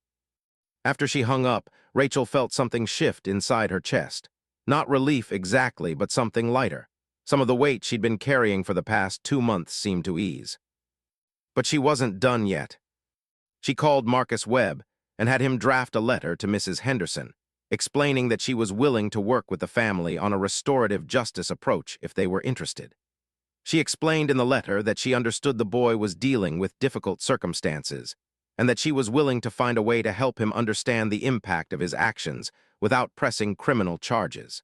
After she hung up, Rachel felt something shift inside her chest. Not relief exactly, but something lighter. Some of the weight she'd been carrying for the past 2 months seemed to ease. But she wasn't done yet. She called Marcus Webb and had him draft a letter to Mrs. Henderson, explaining that she was willing to work with the family on a restorative justice approach if they were interested. She explained in the letter that she understood the boy was dealing with difficult circumstances, and that she was willing to find a way to help him understand the impact of his actions without pressing criminal charges.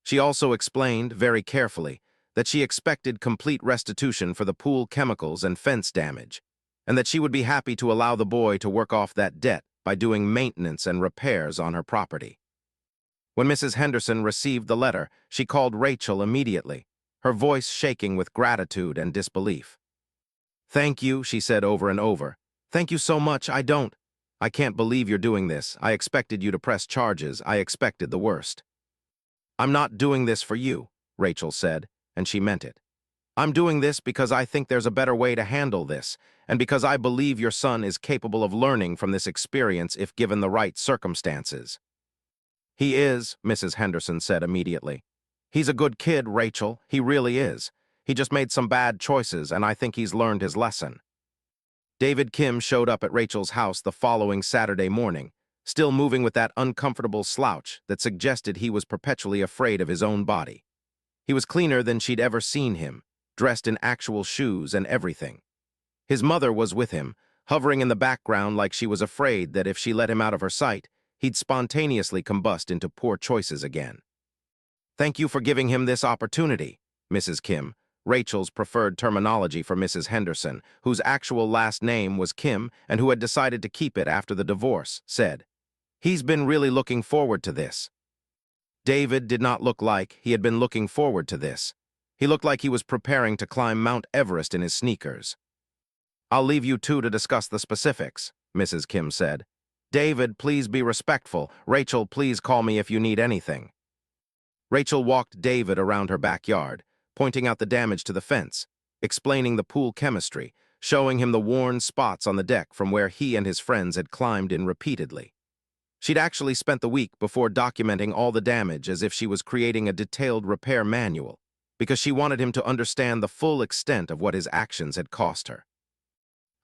She also explained, very carefully, that she expected complete restitution for the pool chemicals and fence damage, and that she would be happy to allow the boy to work off that debt by doing maintenance and repairs on her property. When Mrs. Henderson received the letter, she called Rachel immediately, her voice shaking with gratitude and disbelief. "Thank you," she said over and over. "Thank you so much. I can't believe you're doing this. I expected you to press charges. I expected the worst." "I'm not doing this for you," Rachel said, and she meant it. "I'm doing this because I think there's a better way to handle this, and because I believe your son is capable of learning from this experience if given the right circumstances." "He is," Mrs. Henderson said immediately. "He's a good kid, Rachel. He really is. He just made some bad choices, and I think he's learned his lesson." David Kim showed up at Rachel's house the following Saturday morning, still moving with that uncomfortable slouch that suggested he was perpetually afraid of his own body. He was cleaner than she'd ever seen him, dressed in actual shoes and everything. His mother was with him, hovering in the background like she was afraid that if she let him out of her sight, he'd spontaneously combust into poor choices again. "Thank you for giving him this opportunity," Mrs. Kim, Rachel's preferred terminology for Mrs. Henderson, whose actual last name was Kim and who had decided to keep it after the divorce, said. "He's been really looking forward to this." David did not look like he had been looking forward to this. He looked like he was preparing to climb Mount Everest in his sneakers. "I'll leave you two to discuss the specifics," Mrs. Kim said. "David, please be respectful. Rachel, please call me if you need anything." Rachel walked David around her backyard, pointing out the damage to the fence, explaining the pool chemistry, showing him the worn spots on the deck from where he and his friends had climbed in repeatedly. She'd actually spent the week before documenting all the damage as if she was creating a detailed repair manual, because she wanted him to understand the full extent of what his actions had cost her.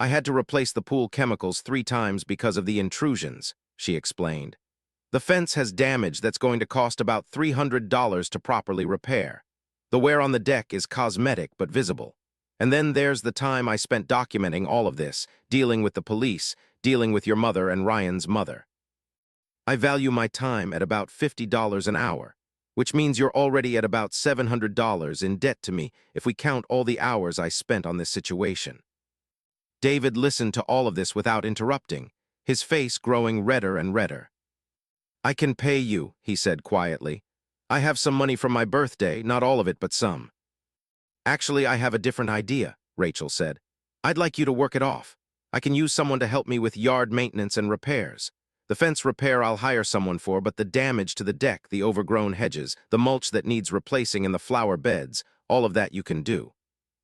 "I had to replace the pool chemicals 3 times because of the intrusions," she explained. "The fence has damage that's going to cost about $300 to properly repair. The wear on the deck is cosmetic but visible. And then there's the time I spent documenting all of this, dealing with the police, dealing with your mother and Ryan's mother. I value my time at about $50 an hour, which means you're already at about $700 in debt to me if we count all the hours I spent on this situation." David listened to all of this without interrupting, his face growing redder and redder. "I can pay you," he said quietly. "I have some money from my birthday, not all of it, but some." "Actually, I have a different idea," Rachel said. "I'd like you to work it off. I can use someone to help me with yard maintenance and repairs. The fence repair I'll hire someone for, but the damage to the deck, the overgrown hedges, the mulch that needs replacing in the flower beds, all of that you can do.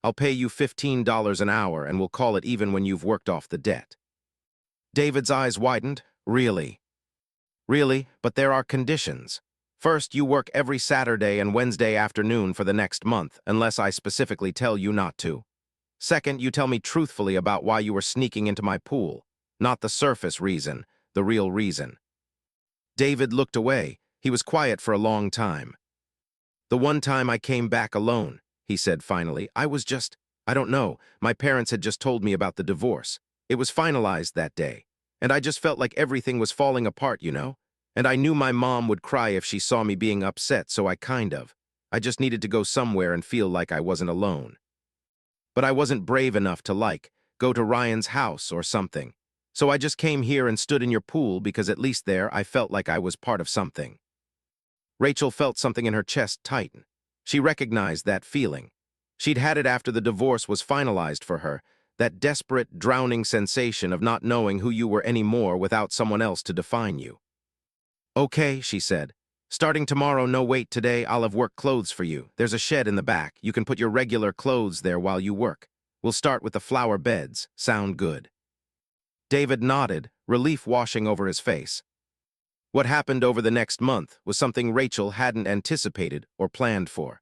I'll pay you $15 an hour and we'll call it even when you've worked off the debt." David's eyes widened. "Really?" "Really, but there are conditions. First, you work every Saturday and Wednesday afternoon for the next month, unless I specifically tell you not to. Second, you tell me truthfully about why you were sneaking into my pool, not the surface reason, the real reason." David looked away. He was quiet for a long time. "The one time I came back alone," he said finally, "I don't know, my parents had just told me about the divorce. It was finalized that day, and I just felt like everything was falling apart, you know? And I knew my mom would cry if she saw me being upset, so I just needed to go somewhere and feel like I wasn't alone. But I wasn't brave enough to, go to Ryan's house or something. So I just came here and stood in your pool because at least there I felt like I was part of something." Rachel felt something in her chest tighten. She recognized that feeling. She'd had it after the divorce was finalized for her, that desperate, drowning sensation of not knowing who you were anymore without someone else to define you. "Okay," she said. "Starting tomorrow, no wait, today I'll have work clothes for you. There's a shed in the back. You can put your regular clothes there while you work. We'll start with the flower beds. Sound good?" David nodded, relief washing over his face. What happened over the next month was something Rachel hadn't anticipated or planned for.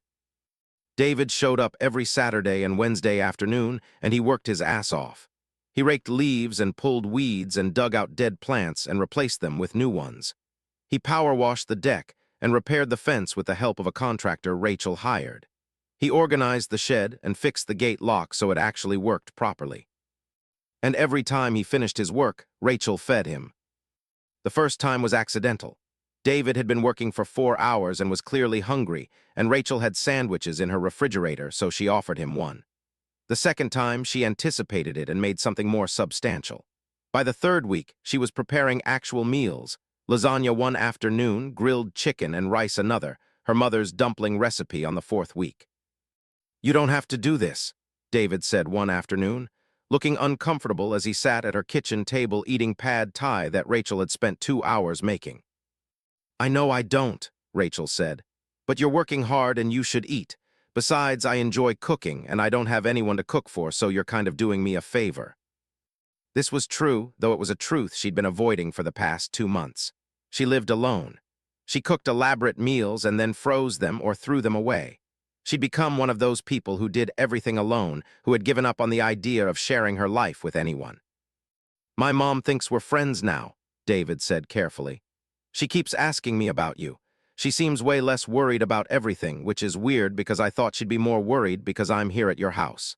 David showed up every Saturday and Wednesday afternoon, and he worked his ass off. He raked leaves and pulled weeds and dug out dead plants and replaced them with new ones. He power washed the deck and repaired the fence with the help of a contractor Rachel hired. He organized the shed and fixed the gate lock so it actually worked properly. And every time he finished his work, Rachel fed him. The first time was accidental. David had been working for 4 hours and was clearly hungry, and Rachel had sandwiches in her refrigerator, so she offered him one. The second time, she anticipated it and made something more substantial. By the third week, she was preparing actual meals: lasagna one afternoon, grilled chicken and rice another, her mother's dumpling recipe on the fourth week. "You don't have to do this," David said one afternoon, looking uncomfortable as he sat at her kitchen table eating pad thai that Rachel had spent 2 hours making. "I know I don't," Rachel said, "but you're working hard and you should eat. Besides, I enjoy cooking and I don't have anyone to cook for, so you're kind of doing me a favor." This was true, though it was a truth she'd been avoiding for the past 2 months. She lived alone. She cooked elaborate meals and then froze them or threw them away. She'd become one of those people who did everything alone, who had given up on the idea of sharing her life with anyone. "My mom thinks we're friends now," David said carefully. "She keeps asking me about you. She seems way less worried about everything, which is weird because I thought she'd be more worried because I'm here at your house."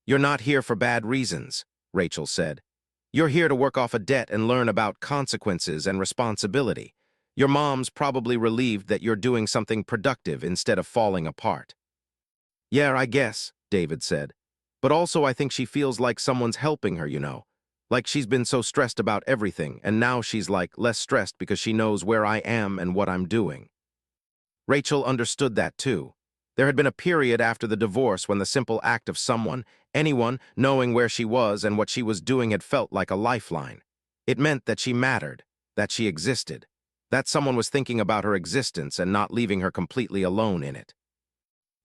"You're not here for bad reasons," Rachel said. "You're here to work off a debt and learn about consequences and responsibility. Your mom's probably relieved that you're doing something productive instead of falling apart." "Yeah, I guess," David said. "But also I think she feels like someone's helping her, you know. Like she's been so stressed about everything, and now she's less stressed because she knows where I am and what I'm doing." Rachel understood that too. There had been a period after the divorce when the simple act of anyone, knowing where she was and what she was doing had felt like a lifeline. It meant that she mattered, that she existed, that someone was thinking about her existence and not leaving her completely alone in it.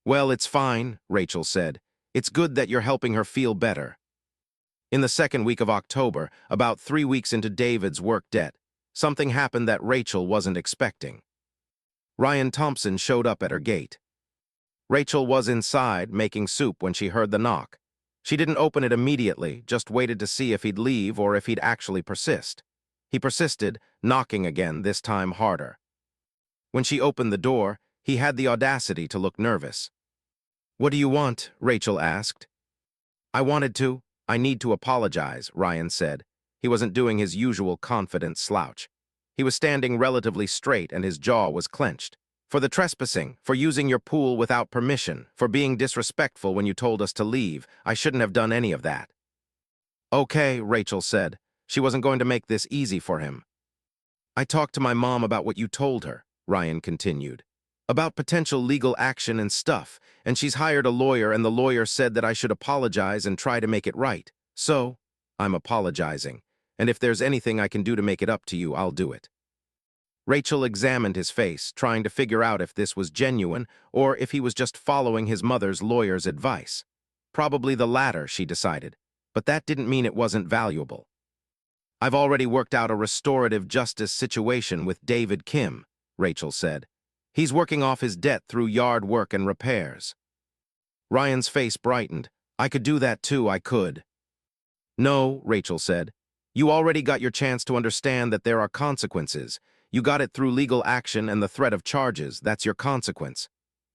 "Well, it's fine," Rachel said. "It's good that you're helping her feel better. In the second week of October, about 3 weeks into David's work debt, something happened that Rachel wasn't expecting. Ryan Thompson showed up at her gate. Rachel was inside making soup when she heard the knock. She didn't open it immediately, just waited to see if he'd leave or if he'd actually persist. He persisted, knocking again, this time harder. When she opened the door, he had the audacity to look nervous. "What do you want?" Rachel asked. I need to apologize," Ryan said. He wasn't doing his usual confident slouch. He was standing relatively straight and his jaw was clenched. "For the trespassing, for using your pool without permission, for being disrespectful when you told us to leave. I shouldn't have done any of that." "Okay," Rachel said. She wasn't going to make this easy for him. "I talked to my mom about what you told her," Ryan continued. "About potential legal action and stuff, and she's hired a lawyer and the lawyer said that I should apologize and try to make it right. So, I'm apologizing, and if there's anything I can do to make it up to you, I'll do it." Rachel examined his face, trying to figure out if this was genuine or if he was just following his mother's lawyer's advice. Probably the latter, she decided, but that didn't mean it wasn't valuable. "I've already worked out a restorative justice situation with David Kim," Rachel said. "He's working off his debt through yard work and repairs." Ryan's face brightened. "I could do that too, I could." "No," Rachel said. "You already got your chance to understand that there are consequences. You got it through legal action and the threat of charges. That's your consequence.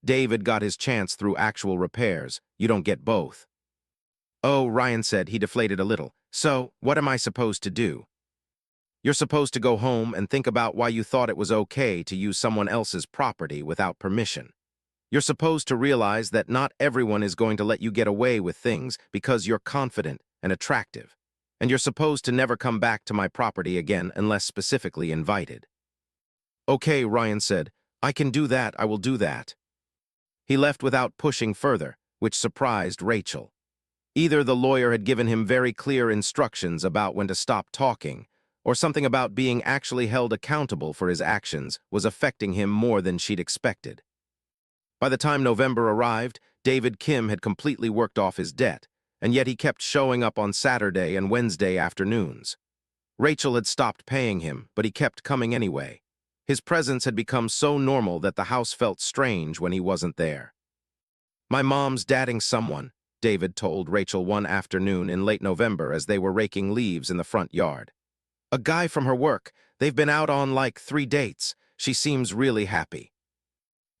David got his chance through actual repairs. You don't get both." "Oh," Ryan said. He deflated a little. "So, what am I supposed to do?" "You're supposed to go home and think about why you thought it was okay to use someone else's property without permission. You're supposed to realize that not everyone is going to let you get away with things because you're confident and attractive. And you're supposed to never come back to my property again unless specifically invited." "Okay," Ryan said. "I can do that. I will do that." He left without pushing further, which surprised Rachel. Either the lawyer had given him very clear instructions about when to stop talking, or something about being actually held accountable for his actions was affecting him more than she'd expected. By the time November arrived, David Kim had completely worked off his debt, and yet he kept showing up on Saturday and Wednesday afternoons. Rachel had stopped paying him, but he kept coming anyway. His presence had become so normal that the house felt strange when he wasn't there. "My mom's dating someone," David told Rachel one afternoon in late November as they were raking leaves in the front yard. "A guy from her work. They've been out on like 3 dates. She seems really happy."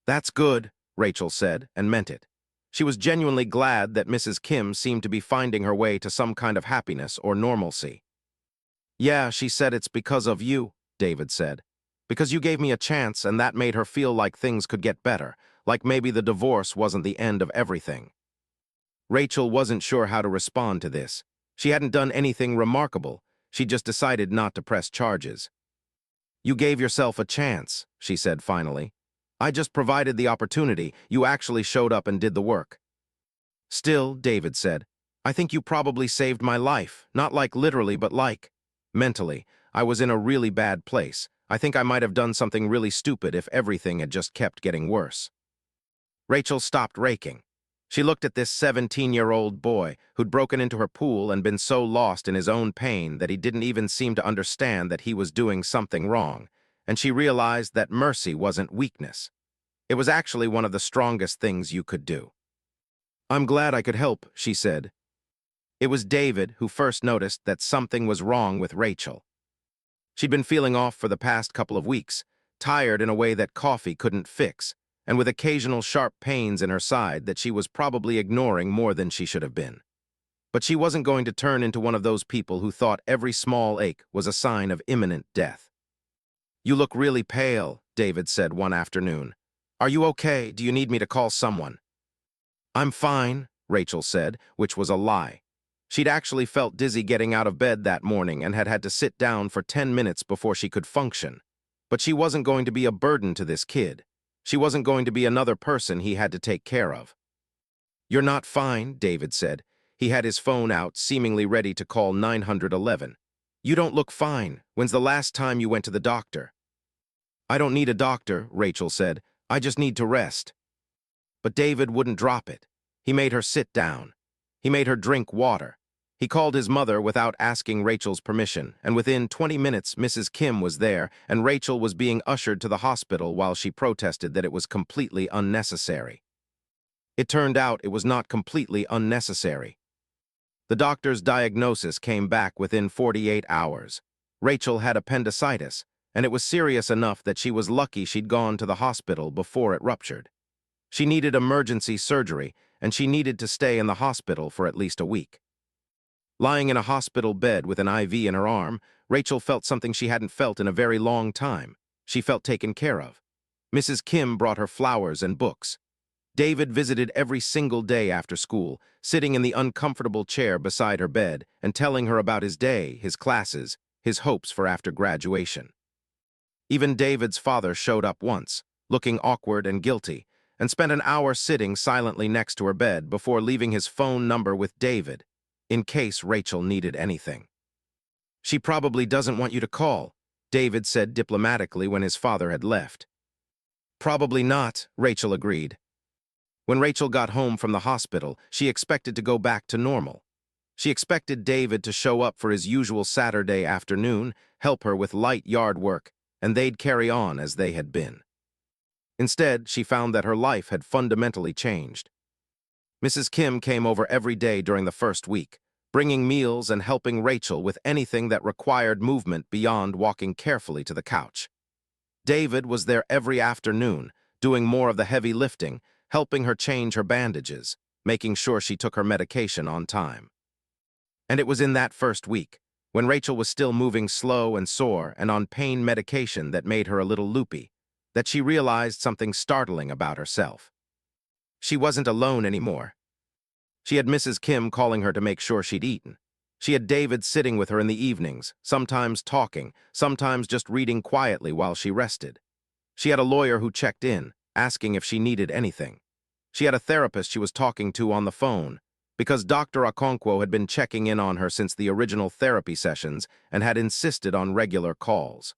"That's good," Rachel said, and meant it. She was genuinely glad that Mrs. Kim seemed to be finding her way to some kind of happiness or normalcy. "Yeah," she said, "it's because of you," David said. "Because you gave me a chance and that made her feel like things could get better, like maybe the divorce wasn't the end of everything." Rachel wasn't sure how to respond to this. She hadn't done anything remarkable. She just decided not to press charges. "You gave yourself a chance," she said finally. "I just provided the opportunity. You actually showed up and did the work." "Still," David said, "I think you probably saved my life, not like literally, but like mentally. I was in a really bad place. I think I might have done something really stupid if everything had just kept getting worse." Rachel stopped raking. She looked at this 17-year-old boy who'd broken into her pool and been so lost in his own pain that he didn't even seem to understand that he was doing something wrong, and she realized that mercy wasn't weakness. It was actually one of the strongest things you could do. "I'm glad I could help," she said. It was David who first noticed that something was wrong with Rachel. She'd been feeling off for the past couple of weeks, tired in a way that coffee couldn't fix, and with occasional sharp pains in her side that she was probably ignoring more than she should have been. But she wasn't going to turn into one of those people who thought every small ache was a sign of imminent death. "You look really pale," David said one afternoon. "Are you okay? Do you need me to call someone?" "I'm fine," Rachel said, which was a lie. She'd actually felt dizzy getting out of bed that morning and had had to sit down for 10 minutes before she could function. But she wasn't going to be a burden to this kid. She wasn't going to be another person he had to take care of. "You're not fine," David said. He had his phone out, seemingly ready to call 911. "You don't look fine. When's the last time you went to the doctor?" "I don't need a doctor," Rachel said. "I just need to rest." But David wouldn't drop it. He made her sit down. He made her drink water. He called his mother without asking Rachel's permission, and within 20 minutes, Mrs. Kim was there, and Rachel was being ushered to the hospital while she protested that it was completely unnecessary. It turned out it was not completely unnecessary. The doctor's diagnosis came back within 48 hours. Rachel had appendicitis, and it was serious enough that she was lucky she'd gone to the hospital before it ruptured. She needed emergency surgery, and she needed to stay in the hospital for at least a week. Lying in a hospital bed with an IV in her arm, Rachel felt something she hadn't felt in a very long time. She felt taken care of. Mrs. Kim brought her flowers and books. David visited every single day after school, sitting in the uncomfortable chair beside her bed and telling her about his day, his classes, his hopes for after graduation. Even David's father showed up once, looking awkward and guilty, and spent an hour sitting silently next to her bed before leaving his phone number with David, in case Rachel needed anything. "She probably doesn't want you to call," David said diplomatically when his father had left. "Probably not," Rachel agreed. When Rachel got home from the hospital, she expected to go back to normal. She expected David to show up for his usual Saturday afternoon, help her with light yard work, and they'd carry on as they had been. Instead, she found that her life had fundamentally changed. Mrs. Kim came over every day during the first week, bringing meals and helping Rachel with anything that required movement beyond walking carefully to the couch. David was there every afternoon, doing more of the heavy lifting, helping her change her bandages, making sure she took her medication on time. And it was in that first week, when Rachel was still moving slow and sore and on pain medication that made her a little loopy, that she realized something startling about herself. She wasn't alone anymore. She had Mrs. Kim calling her to make sure she'd eaten. She had David sitting with her in the evenings, sometimes talking, sometimes just reading quietly while she rested. She had a lawyer who checked in, asking if she needed anything. She had a therapist she was talking to on the phone, because Dr. Okonkwo had been checking in on her since the original therapy sessions and had insisted on regular calls.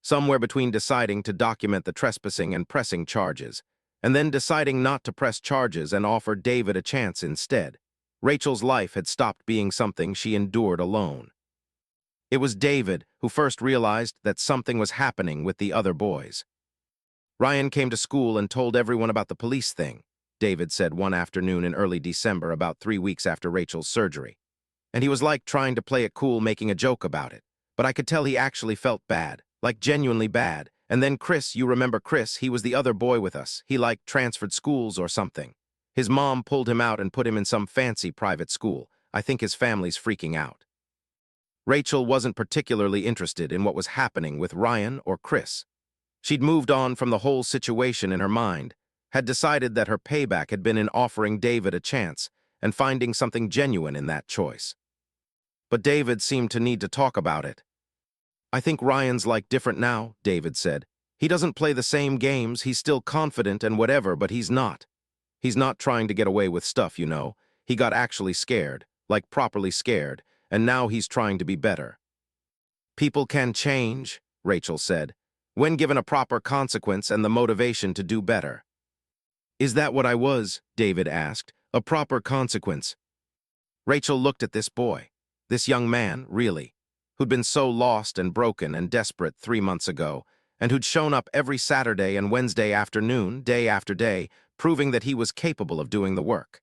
Somewhere between deciding to document the trespassing and pressing charges, and then deciding not to press charges and offer David a chance instead, Rachel's life had stopped being something she endured alone. It was David who first realized that something was happening with the other boys. "Ryan came to school and told everyone about the police thing," David said one afternoon in early December, about 3 weeks after Rachel's surgery. "And he was like trying to play it cool, making a joke about it. But I could tell he actually felt bad, like genuinely bad. And then Chris, you remember Chris, he was the other boy with us. He like transferred schools or something. His mom pulled him out and put him in some fancy private school. I think his family's freaking out." Rachel wasn't particularly interested in what was happening with Ryan or Chris. She'd moved on from the whole situation in her mind, had decided that her payback had been in offering David a chance and finding something genuine in that choice. But David seemed to need to talk about it. "I think Ryan's like different now," David said. "He doesn't play the same games, he's still confident and whatever, but he's not. He's not trying to get away with stuff, you know. He got actually scared, like properly scared, and now he's trying to be better." "People can change," Rachel said, "when given a proper consequence and the motivation to do better." "Is that what I was?" David asked. "A proper consequence?" Rachel looked at this boy, this young man, really, who'd been so lost and broken and desperate 3 months ago, and who'd shown up every Saturday and Wednesday afternoon, day after day, proving that he was capable of doing the work.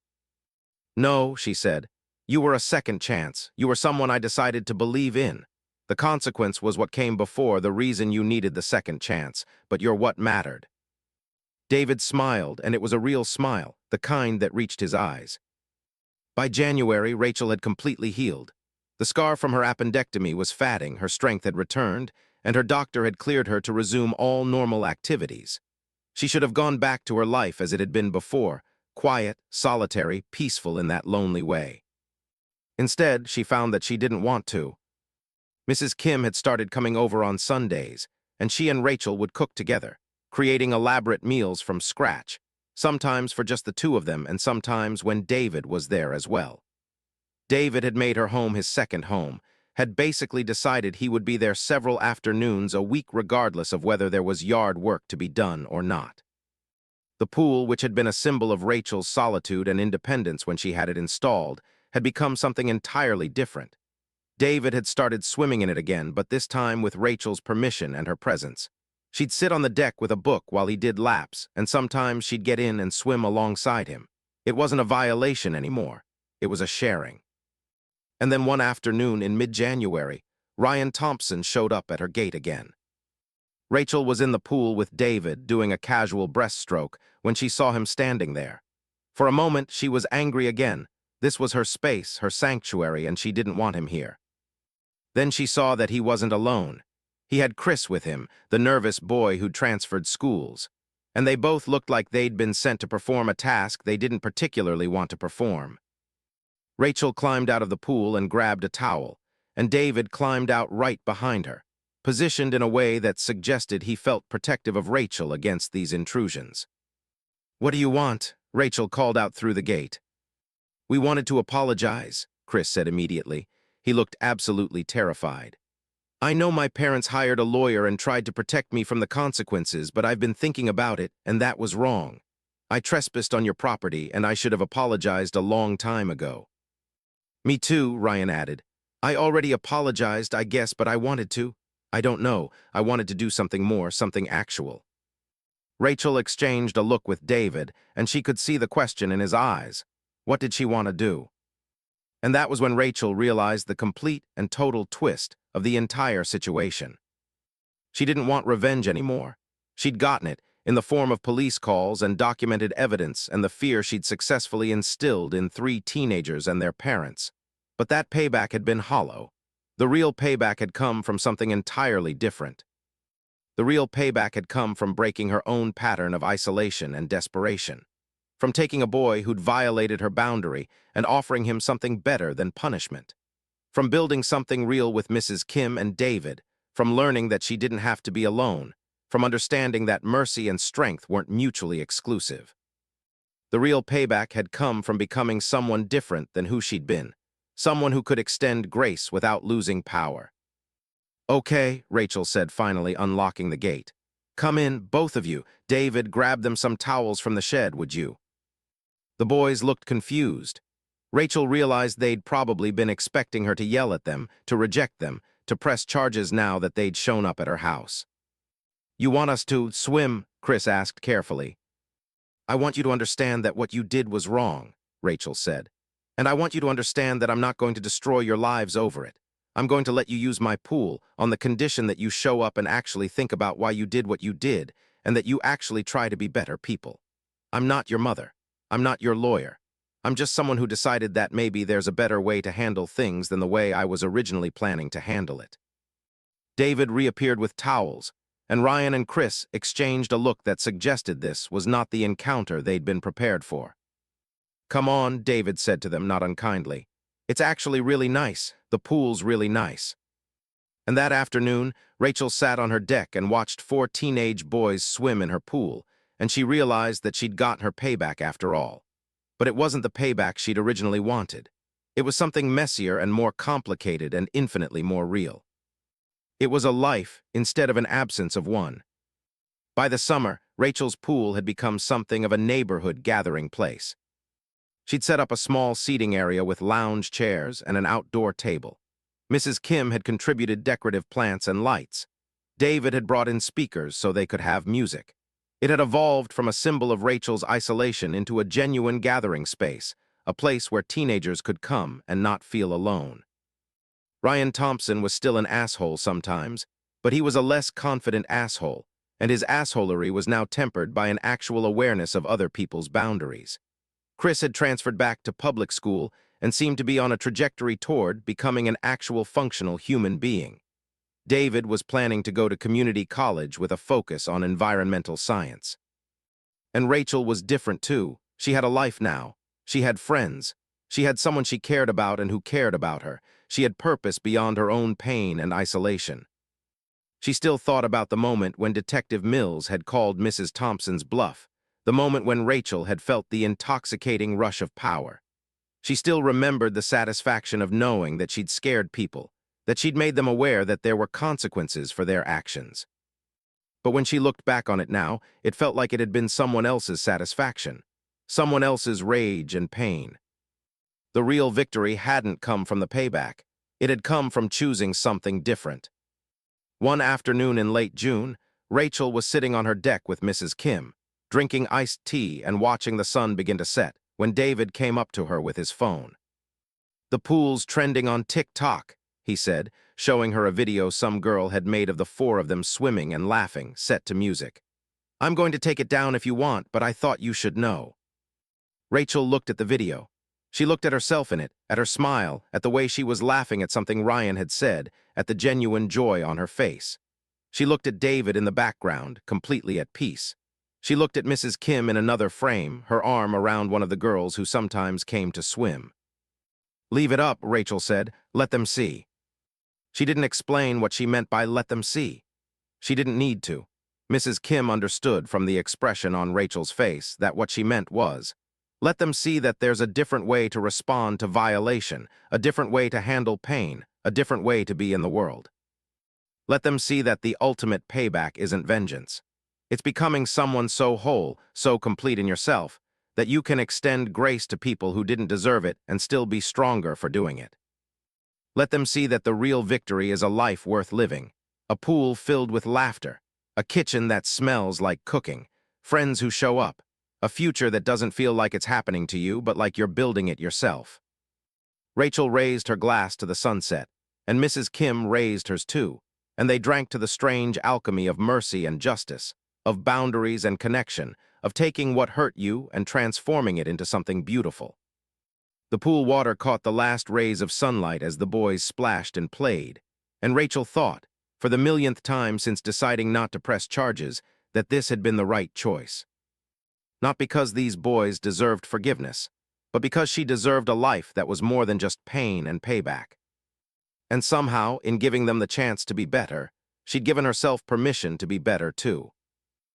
"No," she said, "you were a second chance. You were someone I decided to believe in. The consequence was what came before the reason you needed the second chance, but you're what mattered." David smiled, and it was a real smile, the kind that reached his eyes. By January, Rachel had completely healed. The scar from her appendectomy was fatting, her strength had returned, and her doctor had cleared her to resume all normal activities. She should have gone back to her life as it had been before, quiet, solitary, peaceful in that lonely way. Instead, she found that she didn't want to. Mrs. Kim had started coming over on Sundays, and she and Rachel would cook together, creating elaborate meals from scratch, sometimes for just the two of them and sometimes when David was there as well. David had made her home his second home, had basically decided he would be there several afternoons a week regardless of whether there was yard work to be done or not. The pool, which had been a symbol of Rachel's solitude and independence when she had it installed, had become something entirely different. David had started swimming in it again, but this time with Rachel's permission and her presence. She'd sit on the deck with a book while he did laps, and sometimes she'd get in and swim alongside him. It wasn't a violation anymore. It was a sharing. And then one afternoon in mid-January, Ryan Thompson showed up at her gate again. Rachel was in the pool with David doing a casual breaststroke when she saw him standing there. For a moment, she was angry again. This was her space, her sanctuary, and she didn't want him here. Then she saw that he wasn't alone. He had Chris with him, the nervous boy who'd transferred schools. And they both looked like they'd been sent to perform a task they didn't particularly want to perform. Rachel climbed out of the pool and grabbed a towel, and David climbed out right behind her, positioned in a way that suggested he felt protective of Rachel against these intrusions. "What do you want?" Rachel called out through the gate. "We wanted to apologize," Chris said immediately. He looked absolutely terrified. "I know my parents hired a lawyer and tried to protect me from the consequences, but I've been thinking about it, and that was wrong. I trespassed on your property, and I should have apologized a long time ago." "Me too," Ryan added. "I already apologized, I guess, but I wanted to. I don't know. I wanted to do something more, something actual." Rachel exchanged a look with David, and she could see the question in his eyes. What did she want to do? And that was when Rachel realized the complete and total twist of the entire situation. She didn't want revenge anymore. She'd gotten it in the form of police calls and documented evidence and the fear she'd successfully instilled in 3 teenagers and their parents. But that payback had been hollow. The real payback had come from something entirely different. The real payback had come from breaking her own pattern of isolation and desperation. From taking a boy who'd violated her boundary and offering him something better than punishment. From building something real with Mrs. Kim and David. From learning that she didn't have to be alone. From understanding that mercy and strength weren't mutually exclusive. The real payback had come from becoming someone different than who she'd been. Someone who could extend grace without losing power. "Okay," Rachel said, finally unlocking the gate. "Come in, both of you. David, grab them some towels from the shed, would you?" The boys looked confused. Rachel realized they'd probably been expecting her to yell at them, to reject them, to press charges now that they'd shown up at her house. "You want us to swim?" Chris asked carefully. "I want you to understand that what you did was wrong," Rachel said. "And I want you to understand that I'm not going to destroy your lives over it. I'm going to let you use my pool on the condition that you show up and actually think about why you did what you did, and that you actually try to be better people. I'm not your mother. I'm not your lawyer. I'm just someone who decided that maybe there's a better way to handle things than the way I was originally planning to handle it." David reappeared with towels, and Ryan and Chris exchanged a look that suggested this was not the encounter they'd been prepared for. "Come on," David said to them, not unkindly. "It's actually really nice. The pool's really nice." And that afternoon, Rachel sat on her deck and watched 4 teenage boys swim in her pool, and she realized that she'd gotten her payback after all. But it wasn't the payback she'd originally wanted. It was something messier and more complicated and infinitely more real. It was a life instead of an absence of one. By the summer, Rachel's pool had become something of a neighborhood gathering place. She'd set up a small seating area with lounge chairs and an outdoor table. Mrs. Kim had contributed decorative plants and lights. David had brought in speakers so they could have music. It had evolved from a symbol of Rachel's isolation into a genuine gathering space, a place where teenagers could come and not feel alone. Ryan Thompson was still an asshole sometimes, but he was a less confident asshole, and his assholery was now tempered by an actual awareness of other people's boundaries. Chris had transferred back to public school and seemed to be on a trajectory toward becoming an actual functional human being. David was planning to go to community college with a focus on environmental science. And Rachel was different too. She had a life now. She had friends. She had someone she cared about and who cared about her. She had purpose beyond her own pain and isolation. She still thought about the moment when Detective Mills had called Mrs. Thompson's bluff, the moment when Rachel had felt the intoxicating rush of power. She still remembered the satisfaction of knowing that she'd scared people, that she'd made them aware that there were consequences for their actions. But when she looked back on it now, it felt like it had been someone else's satisfaction, someone else's rage and pain. The real victory hadn't come from the payback. It had come from choosing something different. One afternoon in late June, Rachel was sitting on her deck with Mrs. Kim, drinking iced tea and watching the sun begin to set, when David came up to her with his phone. "The pool's trending on TikTok," he said, showing her a video some girl had made of the four of them swimming and laughing, set to music. "I'm going to take it down if you want, but I thought you should know." Rachel looked at the video. She looked at herself in it, at her smile, at the way she was laughing at something Ryan had said, at the genuine joy on her face. She looked at David in the background, completely at peace. She looked at Mrs. Kim in another frame, her arm around one of the girls who sometimes came to swim. "Leave it up," Rachel said. "Let them see." She didn't explain what she meant by "let them see." She didn't need to. Mrs. Kim understood from the expression on Rachel's face that what she meant was, let them see that there's a different way to respond to violation, a different way to handle pain, a different way to be in the world. Let them see that the ultimate payback isn't vengeance. It's becoming someone so whole, so complete in yourself, that you can extend grace to people who didn't deserve it and still be stronger for doing it. Let them see that the real victory is a life worth living, a pool filled with laughter, a kitchen that smells like cooking, friends who show up, a future that doesn't feel like it's happening to you, but like you're building it yourself. Rachel raised her glass to the sunset, and Mrs. Kim raised hers too, and they drank to the strange alchemy of mercy and justice, of boundaries and connection, of taking what hurt you and transforming it into something beautiful. The pool water caught the last rays of sunlight as the boys splashed and played, and Rachel thought, for the millionth time since deciding not to press charges, that this had been the right choice. Not because these boys deserved forgiveness, but because she deserved a life that was more than just pain and payback. And somehow, in giving them the chance to be better, she'd given herself permission to be better too.